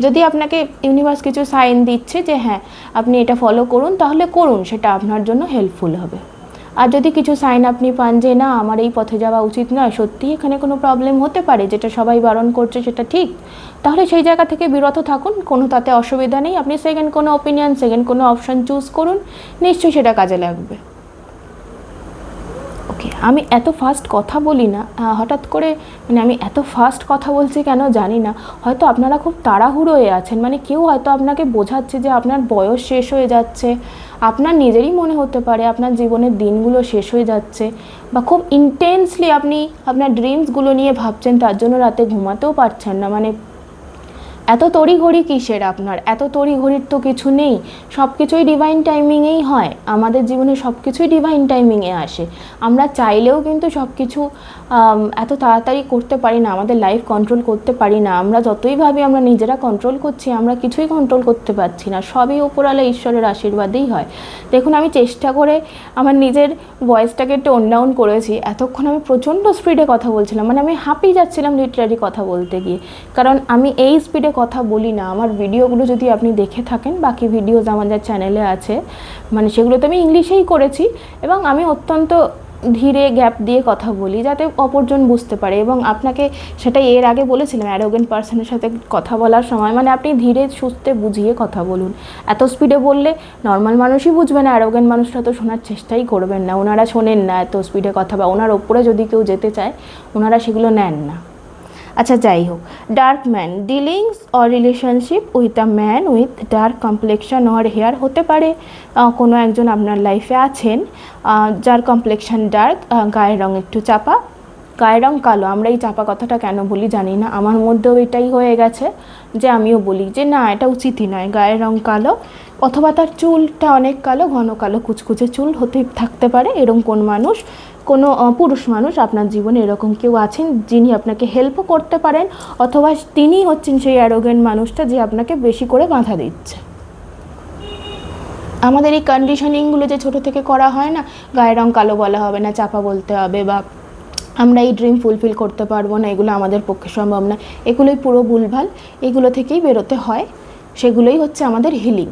যদি আপনাকে ইউনিভার্স কিছু সাইন দিচ্ছে যে হ্যাঁ, আপনি এটা ফলো করুন, তাহলে করুন, সেটা আপনার জন্য হেল্পফুল হবে। আর যদি কিছু সাইন আপনি পান যে না, আমার এই পথে যাওয়া উচিত নয়, সত্যিই এখানে কোনো প্রবলেম হতে পারে, যেটা সবাই বারণ করছে সেটা ঠিক, তাহলে সেই জায়গা থেকে বিরত থাকুন, কোনো তাতে অসুবিধা নেই। আপনি সেকেন্ড কোনো অপিনিয়ন, সেকেন্ড কোনো অপশান চুজ করুন, নিশ্চয়ই সেটা কাজে লাগবে। ওকে, আমি এত ফাস্ট কথা বলি না, হঠাৎ করে মানে আমি এত ফাস্ট কথা বলছি কেন জানি না, হয়তো আপনারা খুব তাড়াহুড়োয় আছেন, মানে কেউ হয়তো আপনাকে বোঝাচ্ছে যে আপনার বয়স শেষ হয়ে যাচ্ছে, আপনার নিজেরই মনে হতে পারে আপনার জীবনের দিনগুলো শেষ হয়ে যাচ্ছে, বা খুব ইন্টেন্সলি আপনি আপনার ড্রিমসগুলো নিয়ে ভাবছেন, তার জন্য রাতে ঘুমাতেও পারছেন না। মানে এত তড়িঘড়ি কিসের আপনার? এত তড়িঘড়ির তো কিছু নেই, সব কিছুই ডিভাইন টাইমিংয়েই হয়, আমাদের জীবনে সব কিছুই ডিভাইন টাইমিংয়ে আসে। আমরা চাইলেও কিন্তু সব কিছু এত তাড়াতাড়ি করতে পারি না, আমাদের লাইফ কন্ট্রোল করতে পারি না। আমরা যতই ভাবি আমরা নিজেরা কন্ট্রোল করছি, আমরা কিছুই কন্ট্রোল করতে পারছি না, সবই ওপরওয়ালা ঈশ্বরের আশীর্বাদেই হয়। দেখুন, আমি চেষ্টা করে আমার নিজের ভয়েসটাকে টোন ডাউন করেছি, এতক্ষণ আমি প্রচণ্ড স্পিডে কথা বলছিলাম, মানে আমি হাঁপিয়ে যাচ্ছিলাম লিটারালি কথা বলতে গিয়ে, কারণ আমি এই স্পিডে কথা বলি না। আমার ভিডিওগুলো যদি আপনি দেখে থাকেন, বাকি ভিডিওজ আমাদের চ্যানেলে আছে, মানে সেগুলোতে আমি ইংলিশেই করেছি, এবং আমি অত্যন্ত ধীরে গ্যাপ দিয়ে কথা বলি যাতে অপরজন বুঝতে পারে। এবং আপনাকে সেটা এর আগে বলেছিলাম, অ্যারোগেন্ট পার্সনের সাথে কথা বলার সময় মানে আপনি ধীরে সুস্থে বুঝিয়ে কথা বলুন। এত স্পিডে বললে নর্মাল মানুষই বুঝবে না, অ্যারোগেন্ট মানুষরা তো শোনার চেষ্টাই করবেন না, ওনারা শোনেন না এত স্পিডে কথা, বা ওনার ওপরে যদি কেউ যেতে চায় ওনারা সেগুলো নেন না। আচ্ছা যাই হোক, dark man, dealings or relationship with a man with dark complexion or hair. হতে পারে কোনো একজন আপনার লাইফে আছেন যার কমপ্লেকশন ডার্ক, গায়ের রং একটু চাপা, গায়ের রং কালো। আমরা এই চাপা কথাটা কেন বলি জানি না, আমার মধ্যেও এটাই হয়ে গেছে যে আমিও বলি যে না এটা উচিতই নয়, গায়ের রং কালো, অথবা তার চুলটা অনেক কালো, ঘন কালো কুচকুচে চুল হতে থাকতে পারে। এরকম কোন মানুষ, কোনো পুরুষ মানুষ আপনার জীবনে এরকম কেউ আছেন যিনি আপনাকে হেল্পও করতে পারেন, অথবা তিনিই হচ্ছেন সেই অ্যারোগেন্ট মানুষটা যে আপনাকে বেশি করে বাধা দিচ্ছে। আমাদের এই কন্ডিশনিংগুলো যে ছোটো থেকে করা হয় না, গায়ের রং কালো বলা হবে না, চাপা বলতে হবে, বা আমরা এই ড্রিম ফুলফিল করতে পারবো না, এগুলো আমাদের পক্ষে সম্ভব না, এগুলোই পুরো ভুলভাল, এগুলো থেকেই বেরোতে হয়। সেগুলোই হচ্ছে আমাদের হিলিং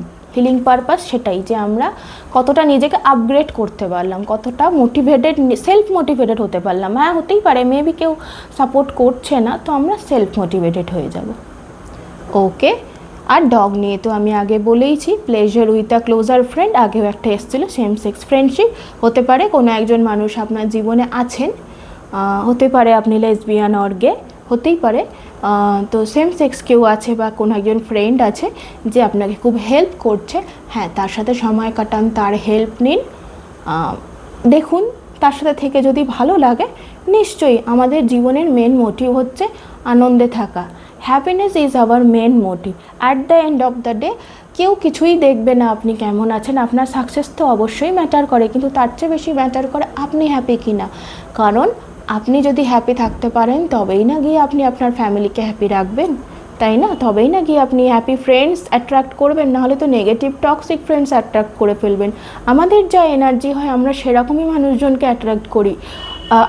পারপাস। সেটাই যে আমরা কতটা নিজেকে আপগ্রেড করতে পারলাম, কতটা মোটিভেটেড, সেলফ মোটিভেটেড হতে পারলাম। হ্যাঁ হতেই পারে মেবি কেউ সাপোর্ট করছে না, তো আমরা সেলফ মোটিভেটেড হয়ে যাব। ওকে। আর ডগ নিয়ে তো আমি আগে বলেইছি, pleasure with a closer friend, আগেও একটা এসেছিলো, সেম সেক্স ফ্রেন্ডশিপ। হতে পারে কোনো একজন মানুষ আপনার জীবনে আছেন, হতে পারে আপনি লেসবিয়ান অর গে, হতেই পারে, তো সেম সেক্স কেউ আছে বা কোনো একজন ফ্রেন্ড আছে যে আপনাকে খুব হেল্প করছে। হ্যাঁ, তার সাথে সময় কাটান, তার হেল্প নিন, দেখুন তার সাথে থেকে যদি ভালো লাগে। নিশ্চয়ই আমাদের জীবনের মেন মোটিভ হচ্ছে আনন্দে থাকা। Happiness is our main motive. At the end of the day কেউ কিছুই দেখবে না আপনি কেমন আছেন। আপনার সাকসেস তো অবশ্যই ম্যাটার করে, কিন্তু তার চেয়ে বেশি ম্যাটার করে আপনি হ্যাপি কিনা। কারণ আপনি যদি হ্যাপি থাকতে পারেন তবেই না গিয়ে আপনি আপনার ফ্যামিলিকে হ্যাপি রাখবেন, তাই না? তবেই না গিয়ে আপনি হ্যাপি ফ্রেন্ডস অ্যাট্রাক্ট করবেন, নাহলে তো নেগেটিভ টক্সিক ফ্রেন্ডস অ্যাট্রাক্ট করে ফেলবেন। আমাদের যা এনার্জি হয় আমরা সেরকমই মানুষজনকে অ্যাট্রাক্ট করি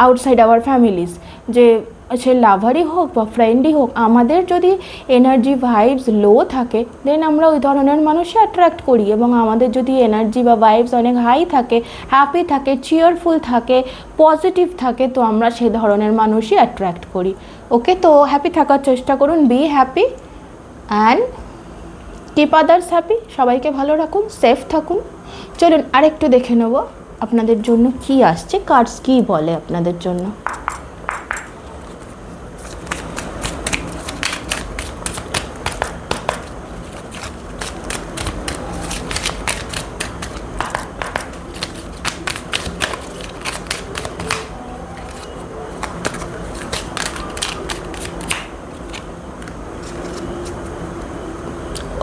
আউটসাইড আওয়ার ফ্যামিলিজ, যে সে লাভারই হোক বা ফ্রেন্ডই হোক। আমাদের যদি এনার্জি ভাইবস লো থাকে দেন আমরা ওই ধরনের মানুষই অ্যাট্রাক্ট করি, এবং আমাদের যদি এনার্জি বা ভাইবস অনেক হাই থাকে, হ্যাপি থাকে, চিয়ারফুল থাকে, পজিটিভ থাকে, তো আমরা সে ধরনের মানুষই অ্যাট্রাক্ট করি। ওকে, তো হ্যাপি থাকার চেষ্টা করুন, be happy and keep others happy. সবাইকে ভালো রাখুন, সেফ থাকুন। চলুন আরেকটু দেখে নেব আপনাদের জন্য কি আসছে, কার্ডস কি বলে আপনাদের জন্য।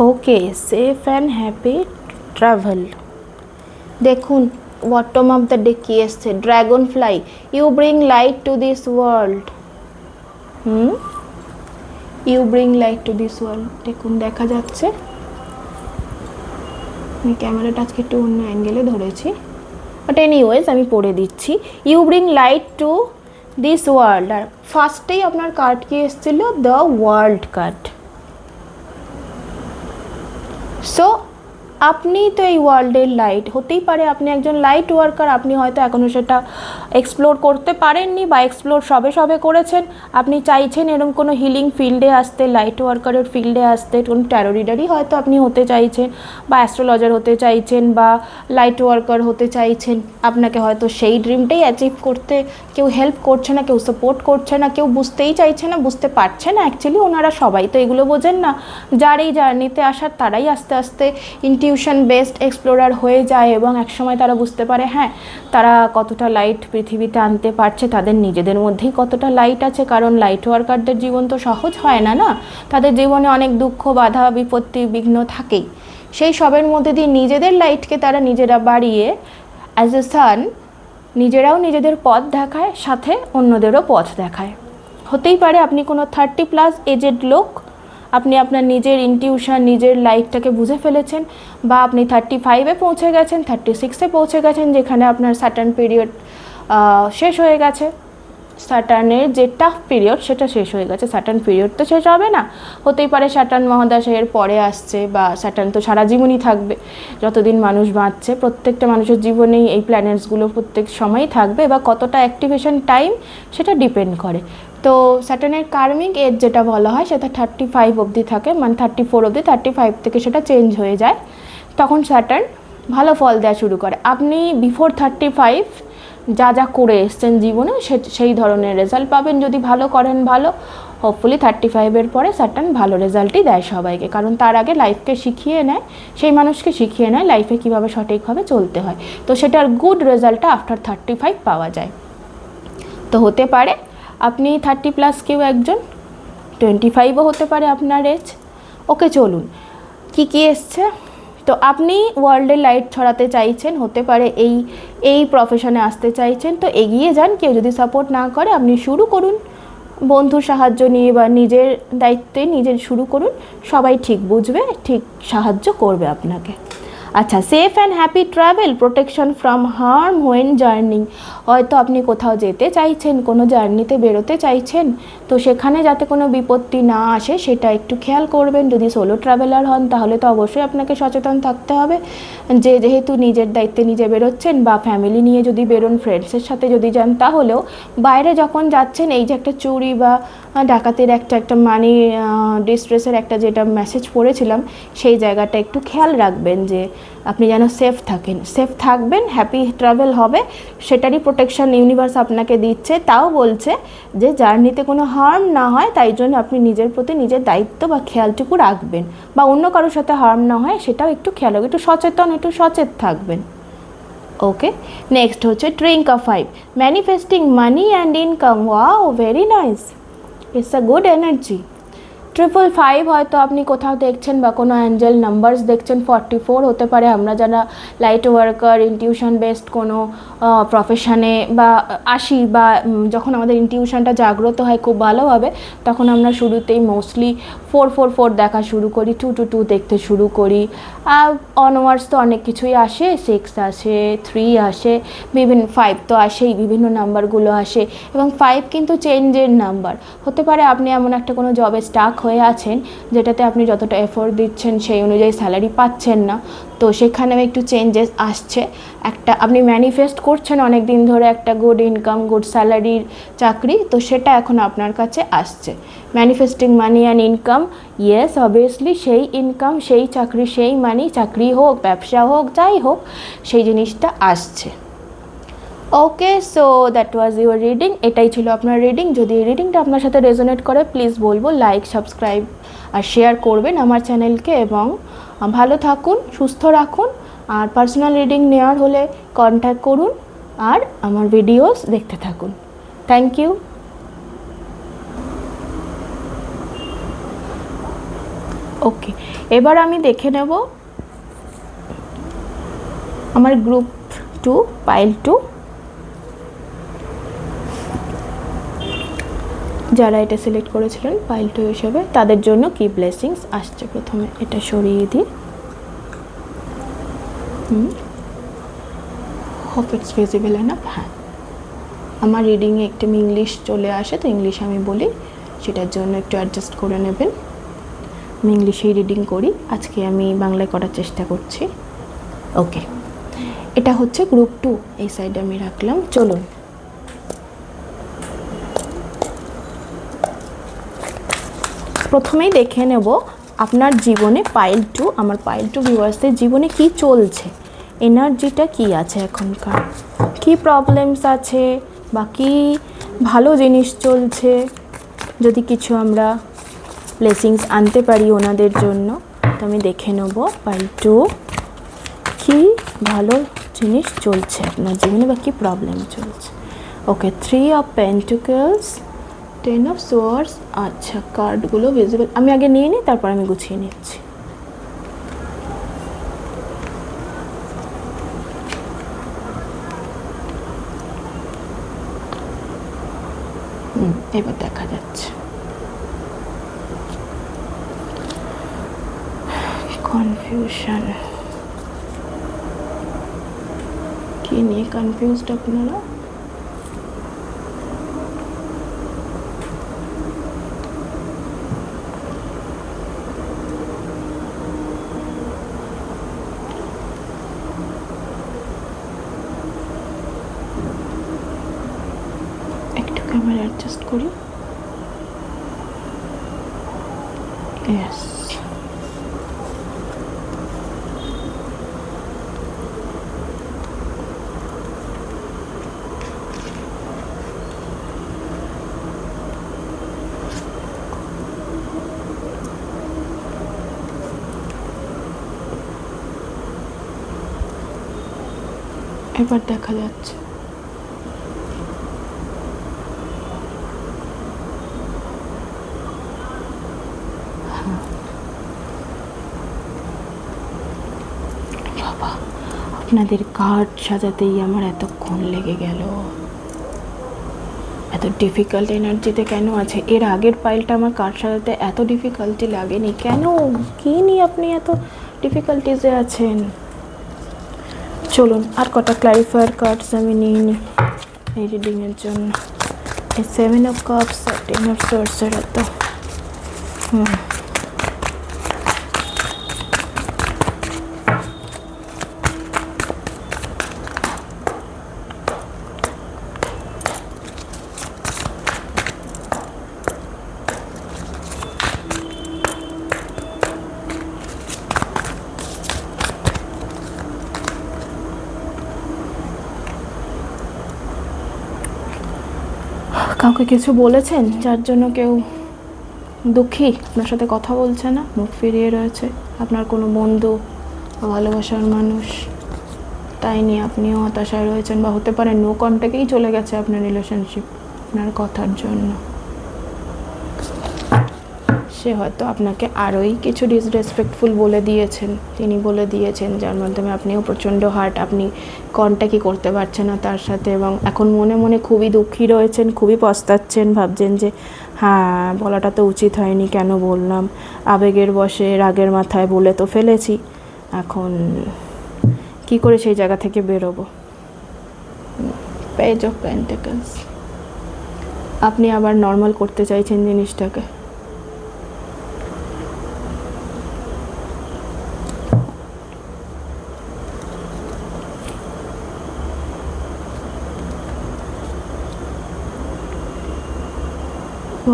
Okay, safe and happy travel. দেখুন বটম অফ দ্য ডে কি এসছে, dragonfly, you bring light to this world. You bring light to this world. দেখুন দেখা যাচ্ছে, আমি ক্যামেরাটা আজকে একটু অন্য অ্যাঙ্গেলে ধরেছি, বাট এনিওয়েজ আমি পড়ে দিচ্ছি। You bring light to this world. আর ফার্স্টেই আপনার কার্ড কি এসেছিল, দ্য ওয়ার্ল্ড কার্ড। সো আপনি তো এই ওয়ার্ল্ডের লাইট। হতেই পারে আপনি একজন লাইট ওয়ার্কার, আপনি হয়তো এখনও সেটা এক্সপ্লোর করতে পারেননি বা এক্সপ্লোর সবে সবে করেছেন। আপনি চাইছেন এরকম কোনো হিলিং ফিল্ডে আসতে, লাইট ওয়ার্কারের ফিল্ডে আসতে, কোনো ট্যারো রিডারই হয়তো আপনি হতে চাইছেন, বা অ্যাস্ট্রোলজার হতে চাইছেন, বা লাইট ওয়ার্কার হতে চাইছেন। আপনাকে হয়তো সেই ড্রিমটাই অ্যাচিভ করতে কেউ হেল্প করছে না, কেউ সাপোর্ট করছে না, কেউ বুঝতেই চাইছে না, বুঝতে পারছে না। অ্যাকচুয়ালি ওনারা সবাই তো এগুলো বোঝেন না। যার এই জার্নিতে আসার তারাই আস্তে আস্তে ইনটিউশন বেসড এক্সপ্লোরার হয়ে যায়, এবং একসময় তারা বুঝতে পারে হ্যাঁ তারা কতটা লাইট পৃথিবীতে আনতে পারছে, তাদের নিজেদের মধ্যেই কতটা লাইট আছে। কারণ লাইট ওয়ার্কারদের জীবন তো সহজ হয় না, না, তাদের জীবনে অনেক দুঃখ, বাধা, বিপত্তি, বিঘ্ন থাকেই। সেই সবের মধ্যে দিয়ে নিজেদের লাইটকে তারা নিজেরা বাড়িয়ে অ্যাজ এ সান নিজেরাও নিজেদের পথ দেখায়, সাথে অন্যদেরও পথ দেখায়। হতেই পারে আপনি কোনো 30+ এজেড লোক, আপনি আপনার নিজের ইনটিউশন, নিজের লাইফটাকে বুঝে ফেলেছেন, বা আপনি 35-এ পৌঁছে গেছেন, 36-এ পৌঁছে গেছেন, যেখানে আপনার সার্টেন পিরিয়ড শেষ হয়ে গেছে। স্যাটার্নের যে টাফ পিরিয়ড সেটা শেষ হয়ে গেছে। স্যাটার্ন পিরিয়ড তো শেষ হবে না, হতেই পারে স্যাটার্ন মহাদশার পরে আসছে, বা স্যাটার্ন তো সারা জীবনই থাকবে, যতদিন মানুষ বাঁচছে প্রত্যেকটা মানুষের জীবনেই এই প্ল্যানেটসগুলো প্রত্যেক সময়ই থাকবে, বা কতটা অ্যাক্টিভেশন টাইম সেটা ডিপেন্ড করে। তো স্যাটার্নের কার্মিক এজ যেটা বলা হয় সেটা 35 অবধি থাকে, মানে 34 অবধি, 35 থেকে সেটা চেঞ্জ হয়ে যায়, তখন স্যাটার্ন ভালো ফল দেওয়া শুরু করে। আপনি বিফোর 35 যা যা করে এসছেন জীবনে সেই ধরনের রেজাল্ট পাবেন, যদি ভালো করেন ভালো, হোপফুলি 35-এর পরে স্যাটার্ন ভালো রেজাল্টই দেয় সবাইকে, কারণ তার আগে লাইফকে শিখিয়ে নেয়, সেই মানুষকে শিখিয়ে নেয় লাইফে কীভাবে সঠিকভাবে চলতে হয়, তো সেটার গুড রেজাল্টটা আফটার 35 পাওয়া যায়। তো হতে পারে আপনি 30+ কেউ একজন, 25ও হতে পারে আপনার এজ। ওকে, চলুন কী কী এসছে। তো আপনি ওয়ার্ল্ডে লাইট ছড়াতে চাইছেন, হতে পারে এই প্রফেশনে আসতে চাইছেন, তো এগিয়ে যান। কেউ যদি সাপোর্ট না করে আপনি শুরু করুন, বন্ধুর সাহায্য নিয়ে বা নিজের দায়িত্বে নিজের শুরু করুন, সবাই ঠিক বুঝবে, ঠিক সাহায্য করবে আপনাকে। আচ্ছা, safe and happy travel, protection from harm when journeying. হয়তো আপনি কোথাও যেতে চাইছেন, কোনো জার্নিতে বেরোতে চাইছেন, তো সেখানে যাতে কোনো বিপত্তি না আসে সেটা একটু খেয়াল করবেন। যদি সোলো ট্রাভেলার হন তাহলে তো অবশ্যই আপনাকে সচেতন থাকতে হবে, যেহেতু নিজের দায়িত্বে নিজে বেরোচ্ছেন, বা ফ্যামিলি নিয়ে যদি বেরোন, ফ্রেন্ডসের সাথে যদি যান, তাহলেও বাইরে যখন যাচ্ছেন এই যে একটা চুরি বা ডাকাতির একটা মানি ডিস্ট্রেসের একটা যেটা মেসেজ পড়েছিলাম, সেই জায়গাটা একটু খেয়াল রাখবেন যে আপনি যেন সেফ থাকবেন, হ্যাপি ট্রাভেল হবে, সেটারই প্রোটেকশন ইউনিভার্স আপনাকে দিচ্ছে। তাও বলছে যে জার্নিতে কোনো হার্ম না হয়, তাই জন্য আপনি নিজের প্রতি নিজের দায়িত্ব বা খেয়ালটুকু রাখবেন, বা অন্য কারোর সাথে হার্ম না হয় সেটাও একটু খেয়াল রাখবেন, একটু সচেত থাকবেন। ওকে, নেক্সট হচ্ছে drink a 5, manifesting money and income. Wow, very nice, it's a good energy. 555 হয়তো আপনি কোথাও দেখছেন, বা কোনো অ্যাঞ্জেল নাম্বারস দেখছেন। 44 হতে পারে আমরা যারা লাইট ওয়ার্কার, ইনটিউশন বেসড কোনো প্রফেশনে বা আসি, বা যখন আমাদের ইনটিউশনটা জাগ্রত হয় খুব ভালোভাবে, তখন আমরা শুরুতেই মোস্টলি 444 দেখা শুরু করি, 222 দেখতে শুরু করি, অনওয়ার্ডস তো অনেক কিছুই আসে, 6 আসে, 3 আসে, বিভিন্ন 5 তো আসেই, বিভিন্ন নাম্বারগুলো আসে, এবং 5 কিন্তু চেঞ্জের নাম্বার। হতে পারে আপনি এমন একটা কোনো জবে স্টাক হয়ে আছেন যেটাতে আপনি যতটা এফোর্ট দিচ্ছেন সেই অনুযায়ী স্যালারি পাচ্ছেন না, তো সেখানেও একটু চেঞ্জেস আসছে। একটা আপনি ম্যানিফেস্ট করছেন অনেক দিন ধরে একটা গুড ইনকাম, গুড স্যালারির চাকরি, তো সেটা এখন আপনার কাছে আসছে। Manifesting money and income, yes obviously সেই ইনকাম, সেই চাকরি, সেই মানি, চাকরি হোক, ব্যবসা হোক, যাই হোক, সেই জিনিসটা আসছে। Okay, so that was your reading. এটাই ছিল আপনার রিডিং। যদি এই রিডিংটা আপনার সাথে রেজোনেট করে, প্লিজ বলবো লাইক, সাবস্ক্রাইব আর শেয়ার করবেন আমার চ্যানেলকে, এবং ভালো থাকুন, সুস্থ রাখুন, আর পার্সোনাল রিডিং নেওয়ার হলে কন্ট্যাক্ট করুন, আর আমার ভিডিওস দেখতে থাকুন। Thank you. ওকে, এবার আমি দেখে নেব আমার গ্রুপ 2, পাইল 2, যারা এটা সিলেক্ট করেছিলেন পাইল 2 হিসেবে, তাদের জন্য কি ব্লেসিংস আসছে। প্রথমে এটা সরিয়ে দিই, হোপ ইটস ভিজিবল এনাফ। হ্যাঁ, আমার রিডিংয়ে একটু ইংলিশ চলে আসে, তো ইংলিশ আমি বলি, সেটার জন্য একটু অ্যাডজাস্ট করে নেবেন। আমি ইংলিশেই রিডিং করি, আজকে আমি বাংলায় করার চেষ্টা করছি। ওকে, এটা হচ্ছে গ্রুপ 2, এই সাইডে আমি রাখলাম। চলুন প্রথমেই দেখে নেব আপনার জীবনে পাইল 2, আমার পাইল 2 ভিউয়ার্সদের জীবনে কি চলছে, এনার্জিটা কি আছে এখনকার, কি প্রবলেমস আছে, বা কি ভালো জিনিস চলছে, যদি কিছু আমরা ব্লেসিংস আনতে পারি ওনাদের জন্য। তো আমি দেখে নেব পাইল 2 কি ভালো জিনিস চলছে আপনার জীবনে, বা কি প্রবলেম চলছে। ওকে, 3 অফ পেন্টিকলস, 10 অফ সোয়ার্ডস। আচ্ছা, কার্ডগুলো ভিজিবল, আমি আগে নিয়ে নিই, তারপর আমি গুছিয়ে নিচ্ছি। এবার দেখা যাচ্ছে। কনফিউশন, কি নিয়ে কনফিউজড আপনারা? ক্যামেরা অ্যাডজাস্ট করি। ইয়েস, এবার দেখা যাচ্ছে। বাবা, আপনাদের কার্ড সাজাতেই আমার এতক্ষণ লেগে গেল। এত ডিফিকাল্ট এনার্জিতে কেন আছে? এর আগের ফাইলটা আমার কার্ড সাজাতে এত ডিফিকাল্টি লাগেনি কেন? কী নিয়ে আপনি এত ডিফিকাল্টিসে আছেন? চলুন আর কটা ক্লারিফায়ার কার্ডস আমি নিয়ে নিই এই রিডিংয়ের জন্য। এই 7 অফ কাপস, 10 অফ সোর্স এর তো কাউকে কিছু বলেছেন যার জন্য কেউ দুঃখী, আপনার সাথে কথা বলছে না, মুখ ফিরিয়ে রয়েছে? আপনার কোনো বন্ধু বা ভালোবাসার মানুষ, তাই নিয়ে আপনিও হতাশায় রয়েছেন, বা হতে পারে নো কন্ট্যাক্টেই চলে গেছে আপনার রিলেশনশিপ আপনার কথার জন্য। সে হয়তো আপনাকে আরোই কিছু ডিসরেসপেক্টফুল বলে দিয়েছেন, তিনি বলে দিয়েছেন, যার মাধ্যমে আপনিও প্রচণ্ড হার্ট, আপনি কন্ট্যাক্টই করতে পারছেন না তার সাথে, এবং এখন মনে মনে খুবই দুঃখী রয়েছেন, খুবই পস্তাচ্ছেন, ভাবছেন যে হ্যাঁ বলাটা তো উচিত হয়নি, কেন বললাম, আবেগের বশে রাগের মাথায় বলে তো ফেলেছি, এখন কি করে সেই জায়গা থেকে বেরোবো। পেজ অফ পেন্টাকলস, আপনি আবার নর্মাল করতে চাইছেন জিনিসটাকে।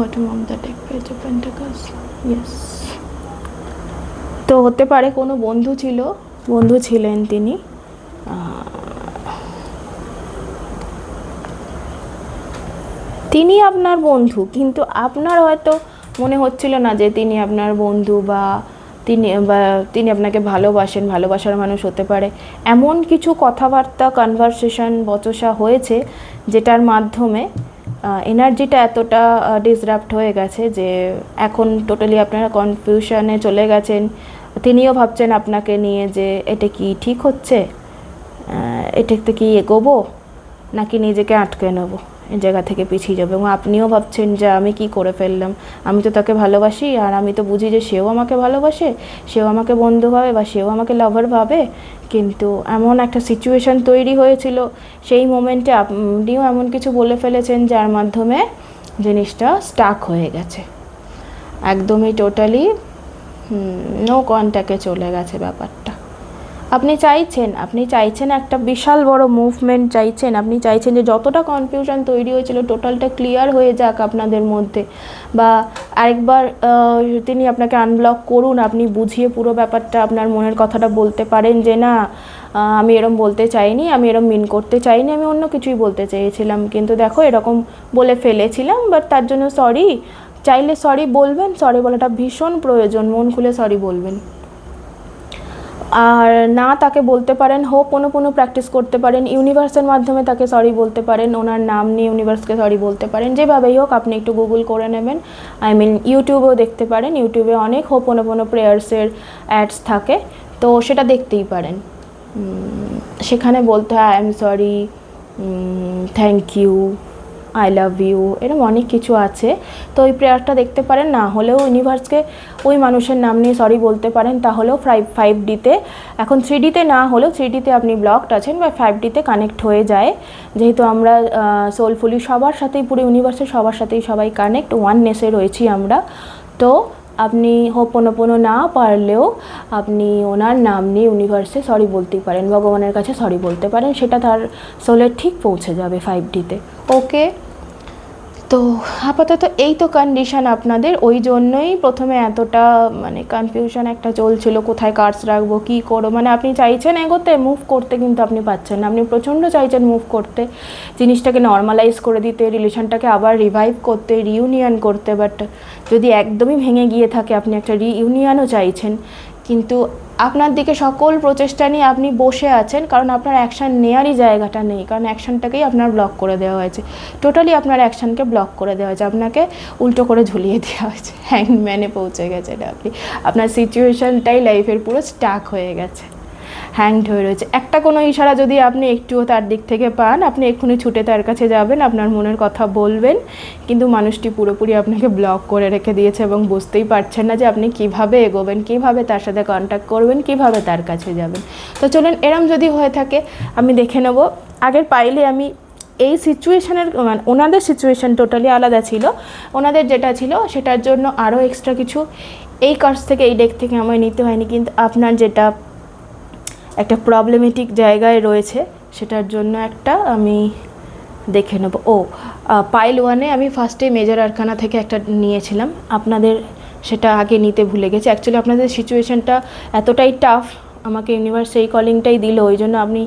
Bottom of the deck, Page of Pentacles. Yes. তো হতে পারে কোনো বন্ধু ছিলেন তিনি, তিনি আপনার বন্ধু, কিন্তু আপনার হয়তো মনে হচ্ছিল না যে তিনি আপনার বন্ধু, বা তিনি আপনাকে ভালোবাসেন, ভালোবাসার মানুষ হতে পারে। এমন কিছু কথাবার্তা, কনভারসেশন, বচসা হয়েছে যেটার মাধ্যমে এনার্জিটা এতটা ডিসরাপ্ট হয়ে গেছে যে এখন টোটালি আপনারা কনফিউশনে চলে গেছেন। তিনিও ভাবছেন আপনাকে নিয়ে যে এটা কি ঠিক হচ্ছে, এটাতে কি এগোবো নাকি নিজেকে আটকে নেবো, এই জায়গা থেকে পিছিয়ে যাবে। এবং আপনিও ভাবছেন যে আমি কি করে ফেললাম, আমি তো তাকে ভালোবাসি, আর আমি তো বুঝি যে সেও আমাকে ভালোবাসে, সেও আমাকে বন্ধু ভাবে, বা সেও আমাকে লাভার ভাবে, কিন্তু এমন একটা সিচুয়েশান তৈরি হয়েছিল, সেই মোমেন্টে আপনিও এমন কিছু বলে ফেলেছেন যার মাধ্যমে জিনিসটা স্টাক হয়ে গেছে, একদমই টোটালি নো কন্ট্যাক্টে চলে গেছে ব্যাপারটা। আপনি চাইছেন একটা বিশাল বড় মুভমেন্ট চাইছেন, আপনি চাইছেন যে যতটা কনফিউশন তৈরি হয়েছিল টোটালটা ক্লিয়ার হয়ে যাক আপনাদের মধ্যে, বা আরেকবার তিনি আপনাকে আনব্লক করুন, আপনি বুঝিয়ে পুরো ব্যাপারটা আপনার মনের কথাটা বলতে পারেন যে না আমি এরম বলতে চাইনি, আমি এরম মিন করতে চাইনি, আমি অন্য কিছুই বলতে চেয়েছিলাম, কিন্তু দেখো এরকম বলে ফেলেছিলাম, বাট তার জন্য সরি। চাইলে সরি বলবেন, সরি বলাটা ভীষণ প্রয়োজন, মন খুলে সরি বলবেন। আর না তাকে বলতে পারেন, হোপোনোপোনো প্র্যাকটিস করতে পারেন, ইউনিভার্সের মাধ্যমে তাকে সরি বলতে পারেন, ওনার নাম নিয়ে ইউনিভার্সকে সরি বলতে পারেন, যেভাবেই হোক আপনি একটু গুগল করে নেবেন, ইউটিউবেও দেখতে পারেন, ইউটিউবে অনেক হোপোনোপোনো প্রেয়ার্সের অ্যাডস থাকে, তো সেটা দেখতেই পারেন। সেখানে বলতে হয় I am sorry, thank you, I love you, এরকম অনেক কিছু আছে। তো ওই প্রেয়ারটা দেখতে পারেন, না হলেও ইউনিভার্সকে ওই মানুষের নাম নিয়ে সরি বলতে পারেন, তাহলেও 5Dতে, এখন 3Dতে না হলেও 3Dতে আপনি ব্লকড আছেন বা 5Dতে কানেক্ট হয়ে যায়, যেহেতু আমরা সোলফুলি সবার সাথেই, পুরো ইউনিভার্সের সবার সাথেই সবাই কানেক্ট, ওয়াননেসে রয়েছি আমরা। তো আপনি হোপোনোপোনো না পারলেও আপনি ওনার নাম নিয়ে ইউনিভার্সে সরি বলতেই পারেন, ভগবানের কাছে সরি বলতে পারেন, সেটা তার সোলে ঠিক পৌঁছে যাবে 5Dতে। ওকে, তো আপাতত এই তো কন্ডিশন আপনাদের, ওই জন্যই প্রথমে এতটা মানে কনফিউশন একটা চলছিল, কোথায় কার্ডস রাখবো, কী করবো। মানে আপনি চাইছেন এগোতে, মুভ করতে, কিন্তু আপনি পাচ্ছেন না। আপনি প্রচণ্ড চাইছেন মুভ করতে, জিনিসটাকে নর্মালাইজ করে দিতে, রিলেশনটাকে আবার রিভাইভ করতে, রিইউনিয়ন করতে। বাট যদি একদমই ভেঙে গিয়ে থাকে, আপনি একটা রিইউনিয়নও চাইছেন, কিন্তু আপনার দিকে সকল প্রচেষ্টা নিয়ে আপনি বসে আছেন, কারণ আপনার অ্যাকশান নেওয়ারই জায়গাটা নেই, কারণ অ্যাকশানটাকেই আপনার ব্লক করে দেওয়া হয়েছে। টোটালি আপনার অ্যাকশানকে ব্লক করে দেওয়া হয়েছে, আপনাকে উল্টো করে ঝুলিয়ে দেওয়া হয়েছে, হ্যাংম্যানে পৌঁছে গেছেন আপনি। আপনার সিচুয়েশানটাই লাইফের পুরো স্টাক হয়ে গেছে, হ্যাংড হয়ে রয়েছে। একটা কোনো ইশারা যদি আপনি একটুও তার দিক থেকে পান, আপনি এক্ষুনি ছুটে তার কাছে যাবেন, আপনার মনের কথা বলবেন, কিন্তু মানুষটি পুরোপুরি আপনাকে ব্লক করে রেখে দিয়েছে এবং বুঝতেই পারছেন না যে আপনি কিভাবে এগোবেন, কিভাবে তার সাথে কন্ট্যাক্ট করবেন, কিভাবে তার কাছে যাবেন। তো চলুন, এরম যদি হয়ে থাকে আমি দেখে নেব। আগের পাইলে আমি এই সিচুয়েশানের মানে ওনাদের সিচুয়েশান টোটালি আলাদা ছিল, ওনাদের যেটা ছিল সেটার জন্য আরও এক্সট্রা কিছু এই কার্ডস থেকে, এই ডেক থেকে আমায় নিতে হয়নি। কিন্তু আপনার যেটা একটা প্রবলেমেটিক জায়গায় রয়েছে, সেটার জন্য একটা আমি দেখে নেব। পাইল ওয়ানে আমি ফার্স্টে মেজর আরকানা থেকে একটা নিয়েছিলাম, আপনাদের সেটা আগে নিতে ভুলে গেছি। অ্যাকচুয়ালি আপনাদের সিচুয়েশানটা এতটাই টাফ, আমাকে ইউনিভার্স এই কলিংটাই দিল, ওই জন্য আপনি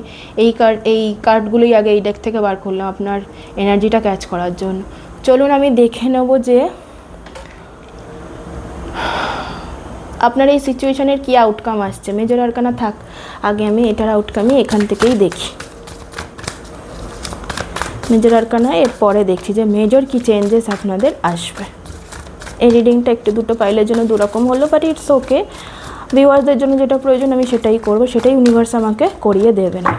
এই কার্ডগুলোই আগে এই ডেক থেকে বার করলাম আপনার এনার্জিটা ক্যাচ করার জন্য। চলুন আমি দেখে নেব যে আপনার এই সিচুয়েশানের কী আউটকাম আসছে। মেজর আরকানা থাক, আগে আমি এটার আউটকামই এখান থেকেই দেখি। মেজর আরকানা এর পরে দেখছি যে মেজর কি চেঞ্জেস আপনাদের আসবে। এই রিডিংটা একটু দুটো পাইলের জন্য দুরকম হলো, বাট ইটস ওকে। ভিউয়ার্সদের জন্য যেটা প্রয়োজন আমি সেটাই করব, সেটাই ইউনিভার্স আমাকে করিয়ে দেবে না।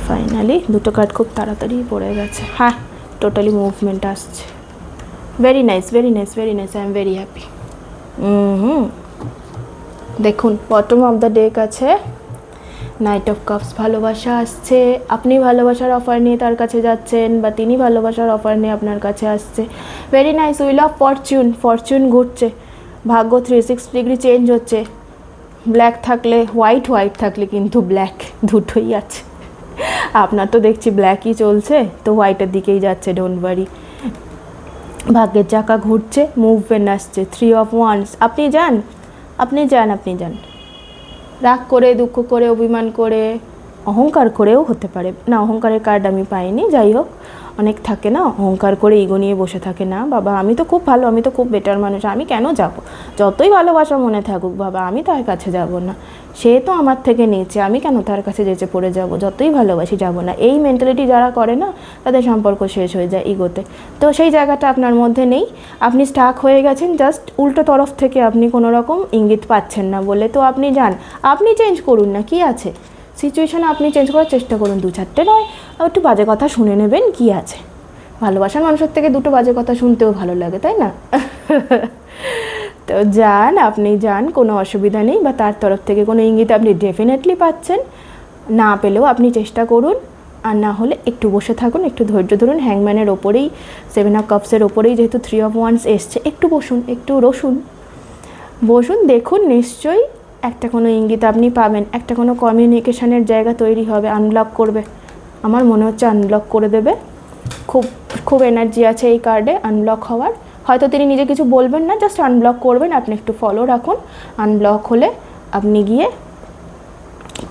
ফাইনালি দুটো কার্ড খুব তাড়াতাড়ি পড়ে গেছে। হ্যাঁ, টোটালি মুভমেন্ট আসছে। Very nice, very nice, very nice, I am very happy. দেখুন, বটম অফ দ্য ডেক আছে নাইট অফ কাপস। ভালোবাসা আসছে, আপনি ভালোবাসার অফার নিয়ে তার কাছে যাচ্ছেন, বা তিনি ভালোবাসার অফার নিয়ে আপনার কাছে আসছে। Very nice. Will of Fortune, Fortune ঘুরছে, ভাগ্য 360 ডিগ্রি চেঞ্জ হচ্ছে। ব্ল্যাক থাকলে হোয়াইট, হোয়াইট থাকলে কিন্তু ব্ল্যাক, দুটোই আছে। আপনার তো দেখছি ব্ল্যাকই চলছে, তো হোয়াইটের দিকেই যাচ্ছে, ডোন্ট ওয়ারি। ভাগ্যের চাকা ঘুরছে, মুভমেন্ট আসছে। 3 অফ ওয়ান্স। আপনি যান, আপনি যান, আপনি যান। রাগ করে, দুঃখ করে, অভিমান করে, অহংকার করেও হতে পারে না, অহংকারের কার্ড আমি পাইনি। যাই হোক, অনেক থাকে না অহংকার করে ইগো নিয়ে বসে থাকে, না বাবা আমি তো খুব ভালো, আমি তো খুব বেটার মানুষ, আমি কেন যাব? যতই ভালোবাসা মনে থাকুক বাবা, আমি তার কাছে যাব না। সে তো আমার থেকে নিচে, আমি কেন তার কাছে যেচে পড়ে যাব? যতই ভালোবাসি যাব না। এই মেন্টালিটি যারা করে না, তাদের সম্পর্ক শেষ হয়ে যায় ইগোতে। তো সেই জায়গাটা আপনার মধ্যে নেই, আপনি স্টাক হয়ে গেছেন। জাস্ট উল্টো তরফ থেকে আপনি কোনো রকম ইঙ্গিত পাচ্ছেন না বলে তো আপনি যান, আপনি চেঞ্জ করুন না, কি আছে? সিচুয়েশান আপনি চেঞ্জ করার চেষ্টা করুন, 2-4টে নয়, একটু বাজে কথা শুনে নেবেন, কি আছে? ভালোবাসার মানুষের থেকে দুটো বাজে কথা শুনতেও ভালো লাগে, তাই না? তো যান, আপনি যান, কোনো অসুবিধা নেই। বা তার তরফ থেকে কোনো ইঙ্গিত আপনি ডেফিনেটলি পাচ্ছেন, না পেলেও আপনি চেষ্টা করুন, আর না হলে একটু বসে থাকুন, একটু ধৈর্য ধরুন। হ্যাংম্যানের ওপরেই, 7 অফ কাপসের ওপরেই যেহেতু 3 অফ ওয়ান্স এসছে, একটু বসুন, একটু বসুন, দেখুন নিশ্চয়ই একটা কোনো ইঙ্গিত আপনি পাবেন, একটা কোনো কমিউনিকেশানের জায়গা তৈরি হবে, আনব্লক করবে। আমার মনে হচ্ছে আনব্লক করে দেবে, খুব খুব এনার্জি আছে এই কার্ডে আনব্লক হওয়ার। হয়তো তিনি নিজে কিছু বলবেন না, জাস্ট আনব্লক করবেন, আপনি একটু ফলো রাখুন। আনব্লক হলে আপনি গিয়ে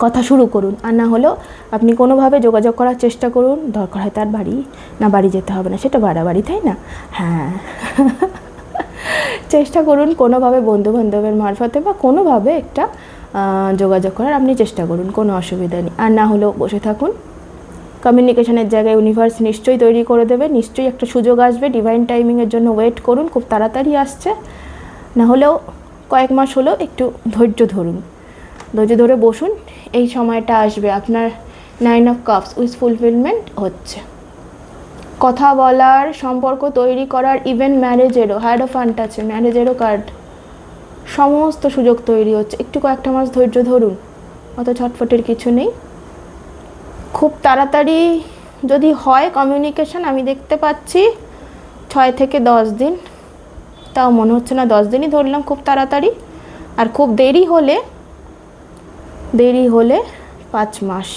কথা শুরু করুন, আর না হলেও আপনি কোনোভাবে যোগাযোগ করার চেষ্টা করুন। দরকার হয় তার বাড়ি, না বাড়ি যেতে হবে না, সেটা বাড়াবাড়ি, তাই না? হ্যাঁ, চেষ্টা করুন কোনোভাবে, বন্ধুবান্ধবের মারফতে বা কোনোভাবে একটা যোগাযোগ করার আপনি চেষ্টা করুন, কোনো অসুবিধা নেই। আর না হলেও বসে থাকুন, কমিউনিকেশনের জায়গায় ইউনিভার্স নিশ্চয়ই তৈরি করে দেবে, নিশ্চয়ই একটা সুযোগ আসবে। ডিভাইন টাইমিংয়ের জন্য ওয়েট করুন, খুব তাড়াতাড়ি আসছে। না হলেও কয়েক মাস হলেও একটু ধৈর্য ধরুন, ধৈর্য ধরে বসুন, এই সময়টা আসবে। আপনার 9 অফ কাপস, উইশ ফুলফিলমেন্ট হচ্ছে, কথা বলার, সম্পর্ক তৈরি করার, ইভেন ম্যারেজেরও, হায়ারোফ্যান্ট আছে, ম্যারেজেরও কার্ড, সমস্ত সুযোগ তৈরি হচ্ছে। একটু কয়েকটা মাস ধৈর্য ধরুন, অত ছটফটের কিছু নেই। খুব তাড়াতাড়ি যদি হয় কমিউনিকেশান, আমি দেখতে পাচ্ছি 6 থেকে 10 দিন, তাও মনে হচ্ছে না, 10 দিনই ধরলাম খুব তাড়াতাড়ি। আর খুব দেরি হলে 5 মাস,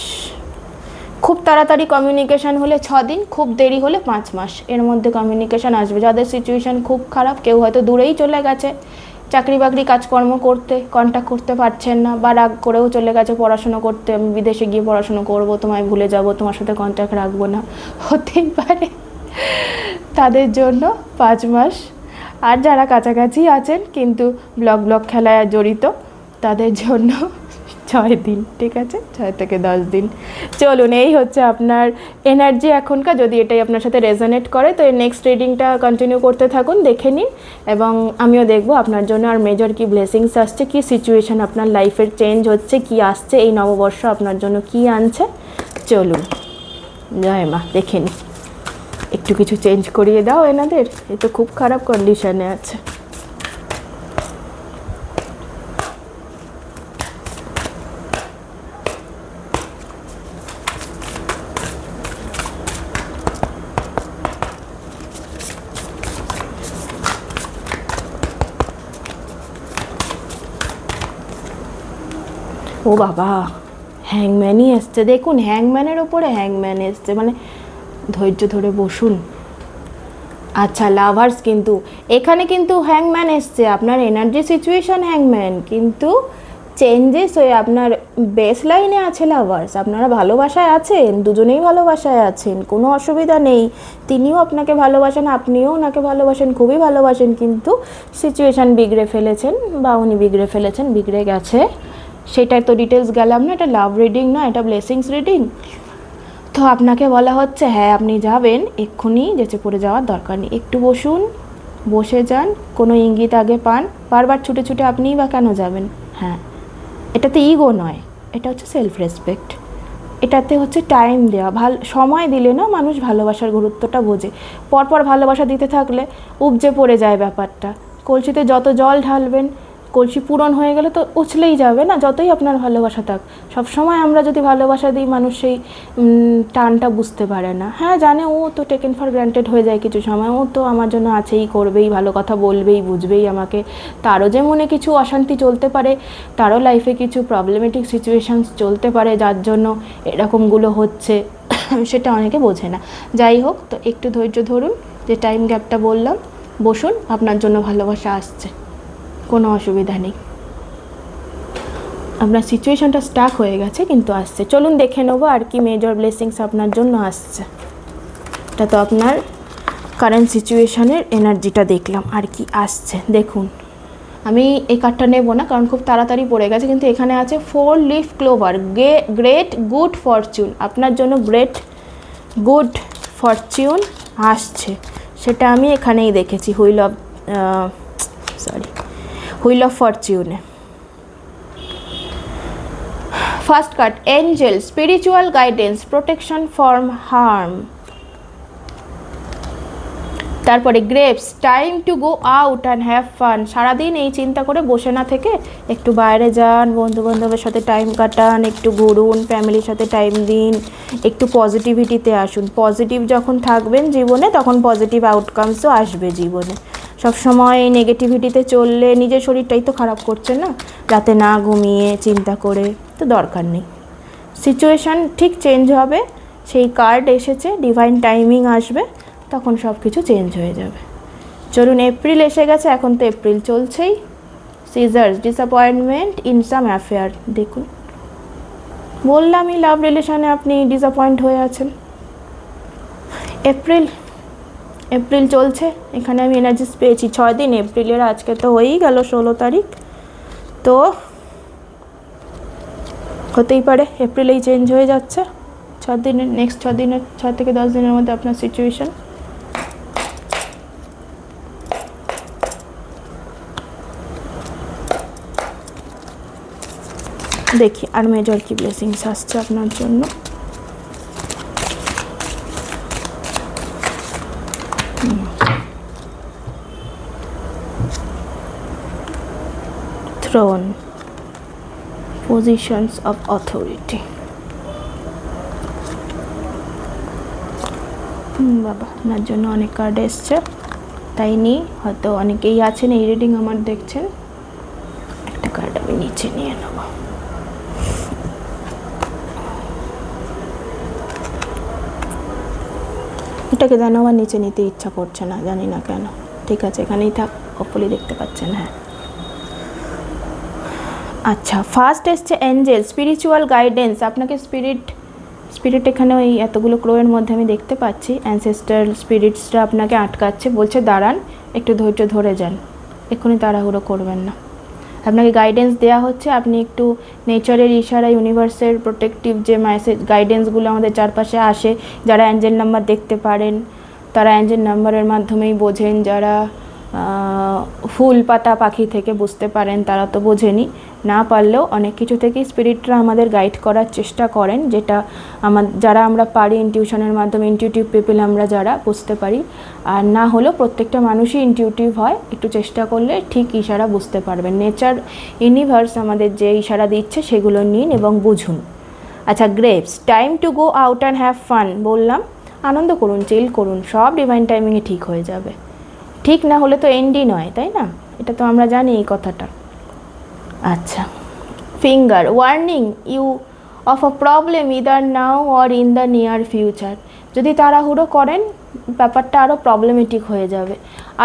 খুব তাড়াতাড়ি কমিউনিকেশান হলে 6 দিন, খুব দেরি হলে 5 মাস, এর মধ্যে কমিউনিকেশান আসবে। যাদের সিচুয়েশান খুব খারাপ, কেউ হয়তো দূরেই চলে গেছে চাকরি বাকরি কাজকর্ম করতে, কন্ট্যাক্ট করতে পারছেন না, বা রাগ করেও চলে গেছে পড়াশুনো করতে, আমি বিদেশে গিয়ে পড়াশুনো করব, তোমায় ভুলে যাব, তোমার সাথে কন্ট্যাক্ট রাখবো না, হতেই পারে। তাদের জন্য 5 মাস। আর যারা কাছাকাছি আছেন কিন্তু ব্লক খেলায় জড়িত, তাদের জন্য 6 দিন, ঠিক আছে, 6 থেকে 10 দিন। চলুন, এই হচ্ছে আপনার এনার্জি এখনকার। যদি এটাই আপনার সাথে রেজোনেট করে তো এই নেক্সট রিডিংটা কন্টিনিউ করতে থাকুন, দেখে নিন, এবং আমিও দেখব আপনার জন্য আর মেজর কি ব্লেসিংস আসছে, কি সিচুয়েশান আপনার লাইফের চেঞ্জ হচ্ছে, কি আসছে এই নববর্ষ আপনার জন্য কি আনছে। চলুন, জয় মা, দেখে নিন। একটু কিছু চেঞ্জ করিয়ে দাও এনাদের, এ তো খুব খারাপ কন্ডিশনে আছে। ও বাবা, হ্যাংম্যানই এসছে, দেখুন হ্যাংম্যানের ওপরে হ্যাংম্যান এসছে, মানে ধৈর্য ধরে বসুন। আচ্ছা, লাভার্স, কিন্তু এখানে কিন্তু হ্যাংম্যান এসছে, আপনার এনার্জি সিচুয়েশান হ্যাংম্যান, কিন্তু চেঞ্জেস হয়ে আপনার বেস লাইনে আছে লাভার্স। আপনারা ভালোবাসায় আছেন, দুজনেই ভালোবাসায় আছেন, কোনো অসুবিধা নেই। তিনিও আপনাকে ভালোবাসেন, আপনিও ওনাকে ভালোবাসেন, খুবই ভালোবাসেন, কিন্তু সিচুয়েশান বিগড়ে ফেলেছেন, বা উনি বিগড়ে ফেলেছেন, বিগড়ে গেছে। সেটাই তো ডিটেলস গেলাম না, এটা লাভ রিডিং না, এটা ব্লেসিংস রিডিং। তো আপনাকে বলা হচ্ছে হ্যাঁ আপনি যাবেন, এক্ষুনি যেচে পড়ে যাওয়ার দরকার নেই, একটু বসুন, বসে যান, কোনো ইঙ্গিত আগে পান, বারবার ছুটে ছুটে আপনিই বা কেন যাবেন। হ্যাঁ, এটাতে ইগো নয়, এটা হচ্ছে সেলফ রেসপেক্ট, এটাতে হচ্ছে টাইম দেওয়া। সময় দিলে না মানুষ ভালোবাসার গুরুত্বটা বোঝে। পরপর ভালোবাসা দিতে থাকলে উপজে পড়ে যায় ব্যাপারটা। কলসিতে যত জল ঢালবেন, কলসি পূরণ হয়ে গেলে তো উছলেই যাবে না, যতই আপনার ভালোবাসা থাক। সবসময় আমরা যদি ভালোবাসা দিই, মানুষ সেই টানটা বুঝতে পারে না। হ্যাঁ জানে, ও তো টেকেন ফর গ্রান্টেড হয়ে যায় কিছু সময়, ও তো আমার জন্য আছেই, করবেই, ভালো কথা বলবেই, বুঝবেই আমাকে। তারও যে মনে কিছু অশান্তি চলতে পারে, তারও লাইফে কিছু প্রবলেমেটিক সিচুয়েশানস চলতে পারে, যার জন্য এরকমগুলো হচ্ছে, সেটা অনেকে বোঝে না। যাই হোক, তো একটু ধৈর্য ধরুন, যে টাইম গ্যাপটা বললাম, বসুন, আপনার জন্য ভালোবাসা আসছে, কোনো অসুবিধা নেই। আপনার সিচুয়েশানটা স্টাক হয়ে গেছে, কিন্তু আসছে। চলুন দেখে নেবো আর কি মেজর ব্লেসিংস আপনার জন্য আসছে। এটা তো আপনার কারেন্ট সিচুয়েশানের এনার্জিটা দেখলাম, আর কি আসছে দেখুন। আমি এই কার্ডটা নেব না, কারণ খুব তাড়াতাড়ি পড়ে গেছে, কিন্তু এখানে আছে 4 leaf clover, great good Fortune. আপনার জন্য গ্রেট গুড ফরচুন আসছে, সেটা আমি এখানেই দেখেছি, হুইল অফ ফরচুনে। First card, angel, spiritual guidance, protection from harm. তারপরে grapes, time to go out and have fun. সারাদিন এই চিন্তা করে বসে না থেকে একটু বাইরে যান, বন্ধু বান্ধবের সাথে টাইম কাটান, একটু ঘুরুন, ফ্যামিলির সাথে টাইম দিন, একটু পজিটিভিটিতে আসুন। পজিটিভ যখন থাকবেন জীবনে, তখন পজিটিভ আউটকামসও আসবে জীবনে। সবসময় নেগেটিভিটিতে চললে নিজের শরীরটাই তো খারাপ করছে না, রাতে না ঘুমিয়ে চিন্তা করে, তো দরকার নেই। সিচুয়েশান ঠিক চেঞ্জ হবে, সেই কার্ড এসেছে, ডিভাইন টাইমিং আসবে, তখন সব কিছু চেঞ্জ হয়ে যাবে। চলুন, এপ্রিল এসে গেছে, এখন তো এপ্রিল চলছেই। Scissors, disappointment in some affair. দেখুন, বললামই লাভ রিলেশনে আপনি ডিসঅ্যাপয়েন্ট হয়ে আছেন। এপ্রিল চলছে, এখানে আমি এনার্জিস পেয়েছি 6 দিন এপ্রিলের, আজকে তো হয়েই গেল 16 তারিখ, তো হতেই পারে এপ্রিলেই চেঞ্জ হয়ে যাচ্ছে। 6 দিনের, নেক্সট 6 দিনের, 6 থেকে 10 দিনের মধ্যে আপনার সিচুয়েশান। দেখি আর মেজর কি ব্লেসিংস আসছে আপনার জন্য। Throne, positions of authority. বাবা, আপনার জন্য অনেক কার্ড এসছে, তাই নিয়ে হয়তো অনেকেই আছেন এই রিডিং আমার দেখছেন। একটা কার্ড আমি নিচে নিয়ে নেব। চোখটাকে যেন আমার নিচে নিতে ইচ্ছা করছে না, জানি না কেন। ঠিক আছে, এখানেই থাক, হোপফুলি দেখতে পাচ্ছেন। হ্যাঁ, আচ্ছা, ফার্স্ট এসছে এঞ্জেল, স্পিরিচুয়াল গাইডেন্স। আপনাকে স্পিরিট এখানে ওই এতগুলো ক্রোয়ের মধ্যে আমি দেখতে পাচ্ছি। অ্যানসেস্ট্রাল স্পিরিটসরা আপনাকে আটকাচ্ছে, বলছে দাঁড়ান, একটু ধৈর্য ধরে যান, এক্ষুনি তাড়াহুড়ো করবেন না। আপনাকে গাইডেন্স দেওয়া হচ্ছে, আপনি একটু নেচারের ইশারা, ইউনিভার্সের প্রোটেক্টিভ যে মেসেজ গাইডেন্সগুলো আমাদের চারপাশে আসে, যারা অ্যাঞ্জেল নাম্বার দেখতে পারেন তারা অ্যাঞ্জেল নাম্বারের মাধ্যমেই বোঝেন, যারা ফুল পাতা পাখি থেকে বুঝতে পারেন তারা তো বোঝেনি, না পারলেও অনেক কিছু থেকেই স্পিরিটরা আমাদের গাইড করার চেষ্টা করেন, যেটা যারা আমরা পারি ইনটিউশনের মাধ্যমে, ইনটিউটিভ পিপল আমরা যারা বুঝতে পারি। আর না হলেও প্রত্যেকটা মানুষই ইনটিউটিভ হয়, একটু চেষ্টা করলে ঠিক ইশারা বুঝতে পারবেন। নেচার, ইউনিভার্স আমাদের যে ইশারা দিচ্ছে সেগুলো নিন এবং বুঝুন। আচ্ছা, grapes, time to go out and have fun. বললাম আনন্দ করুন, চিল করুন, সব ডিভাইন টাইমিংয়ে ঠিক হয়ে যাবে। ঠিক না হলে তো এন্ডই নয়, তাই না? এটা তো আমরা জানি এই কথাটা। আচ্ছা, finger, warning you of a problem either now or in the near future. যদি তাড়াহুড়ো করেন ব্যাপারটা আরও প্রবলেমেটিক হয়ে যাবে,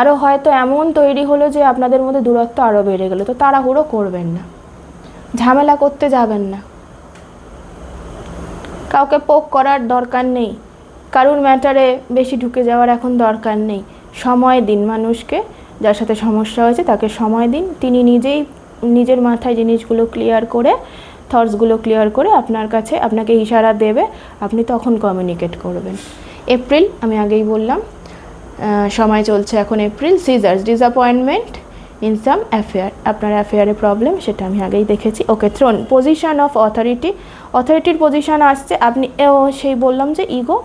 আরও হয়তো এমন তৈরি হলো যে আপনাদের মধ্যে দূরত্ব আরও বেড়ে গেলো। তো তাড়াহুড়ো করবেন না, ঝামেলা করতে যাবেন না, কাউকে পোক করার দরকার নেই, কারুর ম্যাটারে বেশি ঢুকে যাওয়ার এখন দরকার নেই। সময় দিন মানুষকে, যার সাথে সমস্যা হয়েছে তাকে সময় দিন, তিনি নিজেই নিজের মাথায় জিনিসগুলো ক্লিয়ার করে, থটসগুলো ক্লিয়ার করে আপনার কাছে আপনাকে ইশারা দেবে, আপনি তখন কমিউনিকেট করবেন। এপ্রিল, আমি আগেই বললাম সময় চলছে এখন April. Scissors, disappointment in some affair, আপনার অ্যাফেয়ারে প্রবলেম, সেটা আমি আগেই দেখেছি। Okay, throne, position of authority, অথরিটির পজিশন আসছে। আপনি সেই বললাম যে ইগো,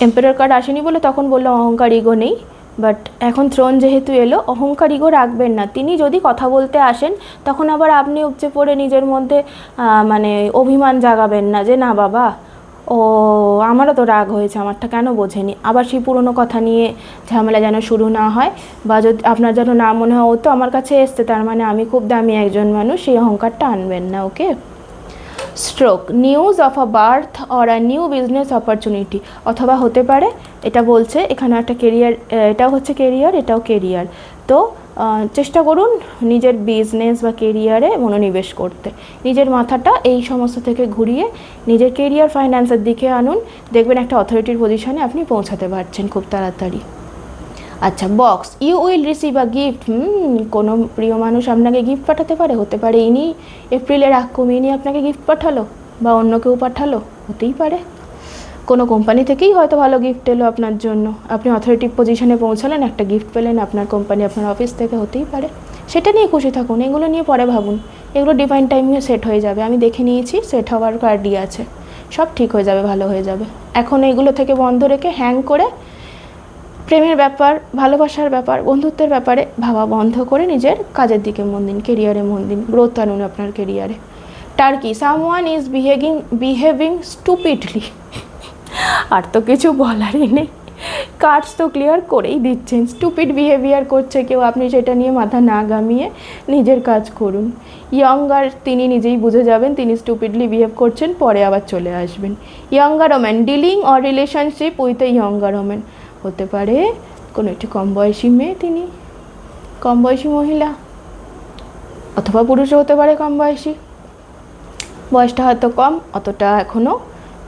এম্পায়ার কার্ড আসেনি বলে তখন বললাম অহংকার, ইগো নেই, বাট এখন থ্রোন যেহেতু এলো, অহংকার ইগো রাখবেন না। তিনি যদি কথা বলতে আসেন তখন আবার আপনি উপচে পড়ে নিজের মধ্যে মানে অভিমান জাগাবেন না যে না বাবা, ও আমারও তো রাগ হয়েছে, আমারটা কেন বোঝেনি, আবার সেই পুরনো কথা নিয়ে ঝামেলা যেন শুরু না হয়, বা যদি আপনার যেন না মনে হয় ও তো আমার কাছে এসছে তার মানে আমি খুব দামি একজন মানুষ, সেই অহংকারটা আনবেন না। Okay. Stork, news of a birth or a new business opportunity, অথবা হতে পারে এটা বলছে এখানে একটা কেরিয়ার, এটাও হচ্ছে কেরিয়ার, এটাও কেরিয়ার। তো চেষ্টা করুন নিজের বিজনেস বা কেরিয়ারে মনোনিবেশ করতে, নিজের মাথাটা এই সমস্ত থেকে ঘুরিয়ে নিজের কেরিয়ার ফাইন্যান্সের দিকে আনুন, দেখবেন একটা অথরিটির পজিশনে আপনি পৌঁছাতে পারছেন খুব তাড়াতাড়ি। আচ্ছা, box, you will receive a gift. কোনো প্রিয় মানুষ আপনাকে গিফট পাঠাতে পারে, হতে পারে ইনি এপ্রিলের রাগ কমিয়ে নিয়ে আপনাকে গিফট পাঠালো, বা অন্য কেউ পাঠালো, হতেই পারে। কোনো কোম্পানি থেকেই হয়তো ভালো গিফট এলো আপনার জন্য, আপনি অথরিটিভ পজিশনে পৌঁছালেন, একটা গিফট পেলেন আপনার কোম্পানি, আপনার অফিস থেকে, হতেই পারে। সেটা নিয়ে খুশি থাকুন, এগুলো নিয়ে পরে ভাবুন, এগুলো ডিভাইন টাইমিংয়ে সেট হয়ে যাবে। আমি দেখে নিয়েছি, সেট হওয়ার কার্ডই আছে, সব ঠিক হয়ে যাবে, ভালো হয়ে যাবে। এখন এগুলো থেকে বন্ধ রেখে হ্যাং করে প্রেমের ব্যাপার, ভালোবাসার ব্যাপার, বন্ধুত্বের ব্যাপারে ভাবা বন্ধ করে নিজের কাজের দিকে মন দিন, কেরিয়ারে মন দিন, গ্রোথ আনুন আপনার কেরিয়ারে। Turkey, someone is behaving stupidly. আর তো কিছু বলারই নেই, কার্ডস তো ক্লিয়ার করেই দিচ্ছেন, স্টুপিড বিহেভিয়ার করছে কেউ, আপনি সেটা নিয়ে মাথা না গামিয়ে নিজের কাজ করুন। ইয়ঙ্গার, তিনি নিজেই বুঝে যাবেন তিনি স্টুপিডলি বিহেভ করছেন, পরে আবার চলে আসবেন। Younger woman, dealing or relationship with a younger woman, হতে পারে কোনো একটি কম বয়সী মেয়ে, তিনি কম বয়সী মহিলা, অথবা পুরুষও হতে পারে কম বয়সী, বয়সটা হয়তো কম, অতটা এখনও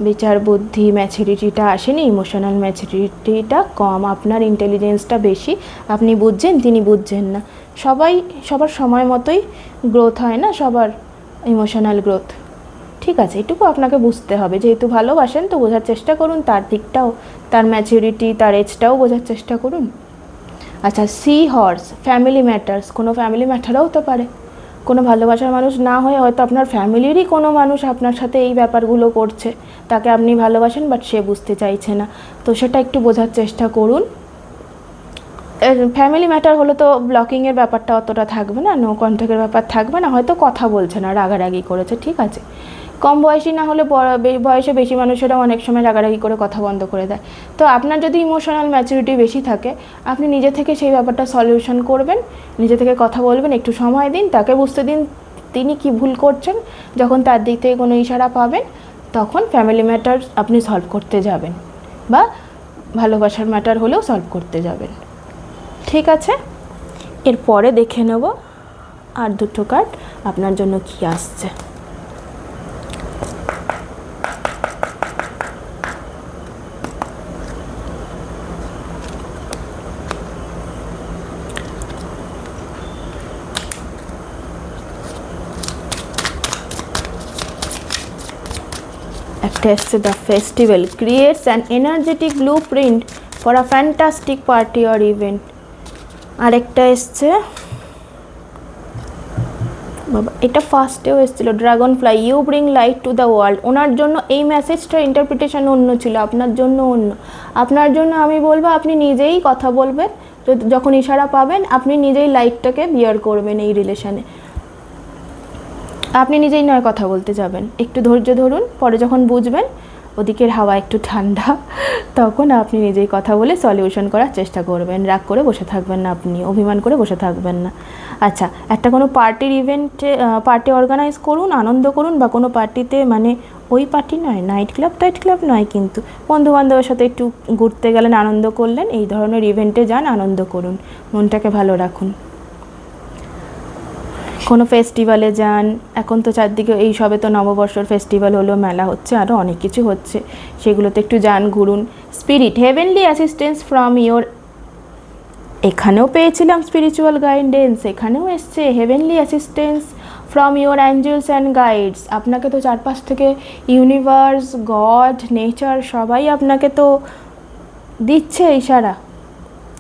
বিচার বুদ্ধি ম্যাচুরিটিটা আসেনি, ইমোশনাল ম্যাচুরিটিটা কম, আপনার ইন্টেলিজেন্সটা বেশি, আপনি বুঝছেন তিনি বুঝছেন না। সবার সময় মতোই গ্রোথ হয় না, সবার ইমোশনাল গ্রোথ, ঠিক আছে, এটুকু আপনাকে বুঝতে হবে। যেহেতু ভালোবাসেন তো বোঝার চেষ্টা করুন, তার দিকটাও, তার ম্যাচুরিটি, তার এজটাও বোঝার চেষ্টা করুন। আচ্ছা, সি হর্স, ফ্যামিলি ম্যাটার্স, কোনো ফ্যামিলি ম্যাটারও হতে পারে, কোনো ভালোবাসার মানুষ না হয়ে হয়তো আপনার ফ্যামিলিরই কোনো মানুষ আপনার সাথে এই ব্যাপারগুলো করছে, তাকে আপনি ভালোবাসেন বাট সে বুঝতে চাইছে না, তো সেটা একটু বোঝার চেষ্টা করুন। ফ্যামিলি ম্যাটার হলে তো ব্লকিংয়ের ব্যাপারটা অতটা থাকবে না, নো কন্ট্যাক্টের ব্যাপার থাকবে না, হয়তো কথা বলছে না, রাগারাগি করেছে, ঠিক আছে। কম বয়সী না হলে বয়সে বেশি মানুষেরা অনেক সময় রাগারাগি করে কথা বন্ধ করে দেয়, তো আপনার যদি ইমোশনাল ম্যাচুরিটি বেশি থাকে আপনি নিজে থেকে সেই ব্যাপারটা সলিউশন করবেন, নিজে থেকে কথা বলবেন, একটু সময় দিন, তাকে বুঝতে দিন তিনি কি ভুল করছেন, যখন তার দিক থেকে কোনো ইশারা পাবেন তখন ফ্যামিলি ম্যাটার আপনি সলভ করতে যাবেন, বা ভালোবাসার ম্যাটার হলেও সলভ করতে যাবেন। ঠিক আছে, এরপরে দেখে নেব আর দুটো কার্ড আপনার জন্য কি আসছে। একটা এসছে the festival creates an energetic blueprint for a fantastic party or event. আরেকটা এসছে, বাবা এটা ফার্স্টেও এসেছিলো, dragonfly you bring light to the world. ওনার জন্য এই মেসেজটার ইন্টারপ্রিটেশন অন্য ছিল, আপনার জন্য অন্য। আপনার জন্য আমি বলবো আপনি নিজেই কথা বলবেন, যখন ইশারা পাবেন আপনি নিজেই লাইটটাকে বিয়ার করবেন এই রিলেশানে। আপনি নিজেই নয় কথা বলতে যাবেন, একটু ধৈর্য ধরুন, পরে যখন বুঝবেন ওদিকের হাওয়া একটু ঠান্ডা, তখন আপনি নিজেই কথা বলে সলিউশন করার চেষ্টা করবেন। রাগ করে বসে থাকবেন না, আপনি অভিমান করে বসে থাকবেন না। আচ্ছা, একটা কোনো পার্টির ইভেন্টে পার্টি অর্গানাইজ করুন, আনন্দ করুন, বা কোনো পার্টিতে, মানে ওই পার্টি নয়, নাইট ক্লাব নয়, কিন্তু বন্ধুবান্ধবের সাথে একটু ঘুরতে গেলেন, আনন্দ করলেন, এই ধরনের ইভেন্টে যান, আনন্দ করুন, মনটাকে ভালো রাখুন। কোনো ফেস্টিভ্যালে যান, এখন তো চারদিকে এই সবে তো নববর্ষর ফেস্টিভ্যাল হলো, মেলা হচ্ছে, আরও অনেক কিছু হচ্ছে, সেগুলোতে একটু যান, ঘুরুন। Spirit heavenly assistance from your, এখানেও পেয়েছিলাম স্পিরিচুয়াল গাইডেন্স, এখানেও এসছে heavenly assistance from your angels and guides. আপনাকে তো চারপাশ থেকে ইউনিভার্স, গড, নেচার সবাই আপনাকে তো দিচ্ছে ইশারা,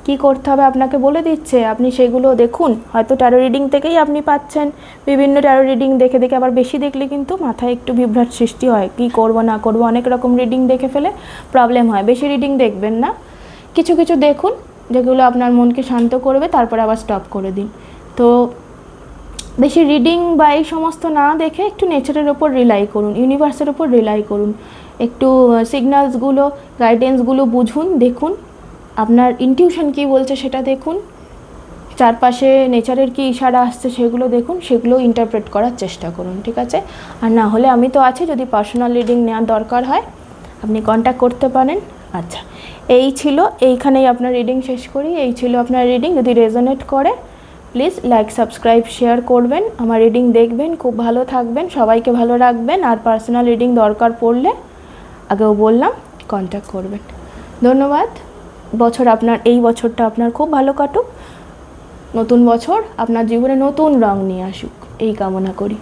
কি করতে হবে আপনাকে বলে দিচ্ছে, আপনি সেগুলো দেখুন। হয়তো ট্যারো রিডিং থেকেই আপনি পাচ্ছেন, বিভিন্ন ট্যারো রিডিং দেখে দেখে, আবার বেশি দেখলে কিন্তু মাথায় একটু বিভ্রাট সৃষ্টি হয়, কি করব না করব, অনেক রকম রিডিং দেখে ফেলে প্রবলেম হয়। বেশি রিডিং দেখবেন না, কিছু কিছু দেখুন যেগুলো আপনার মনকে শান্ত করবে, তারপরে আবার স্টপ করে দিন। তো বেশি রিডিং বা এই সমস্ত না দেখে একটু নেচারের ওপর রিলাই করুন, ইউনিভার্সের ওপর রিলাই করুন, একটু সিগন্যালসগুলো, গাইডেন্সগুলো বুঝুন, দেখুন আপনার ইনটিউশন কী বলছে সেটা দেখুন, চারপাশে নেচারের কি ইশারা আসছে সেগুলো দেখুন, সেগুলো ইন্টারপ্রেট করার চেষ্টা করুন। ঠিক আছে, আর না হলে আমি তো আছি, যদি পার্সোনাল রিডিং নেওয়ার দরকার হয় আপনি কন্ট্যাক্ট করতে পারেন। আচ্ছা, এই ছিল, এইখানেই আপনার রিডিং শেষ করি। এই ছিল আপনার রিডিং। যদি রেজোনেট করে প্লিজ লাইক, সাবস্ক্রাইব, শেয়ার করবেন, আমার রিডিং দেখবেন, খুব ভালো থাকবেন, সবাইকে ভালো রাখবেন। আর পার্সোনাল রিডিং দরকার পড়লে আগেও বললাম কন্ট্যাক্ট করবেন। ধন্যবাদ। এই বছরটা আপনার খুব ভালো কাটুক, নতুন বছর আপনার জীবনে নতুন রং নিয়ে আসুক, এই কামনা করি।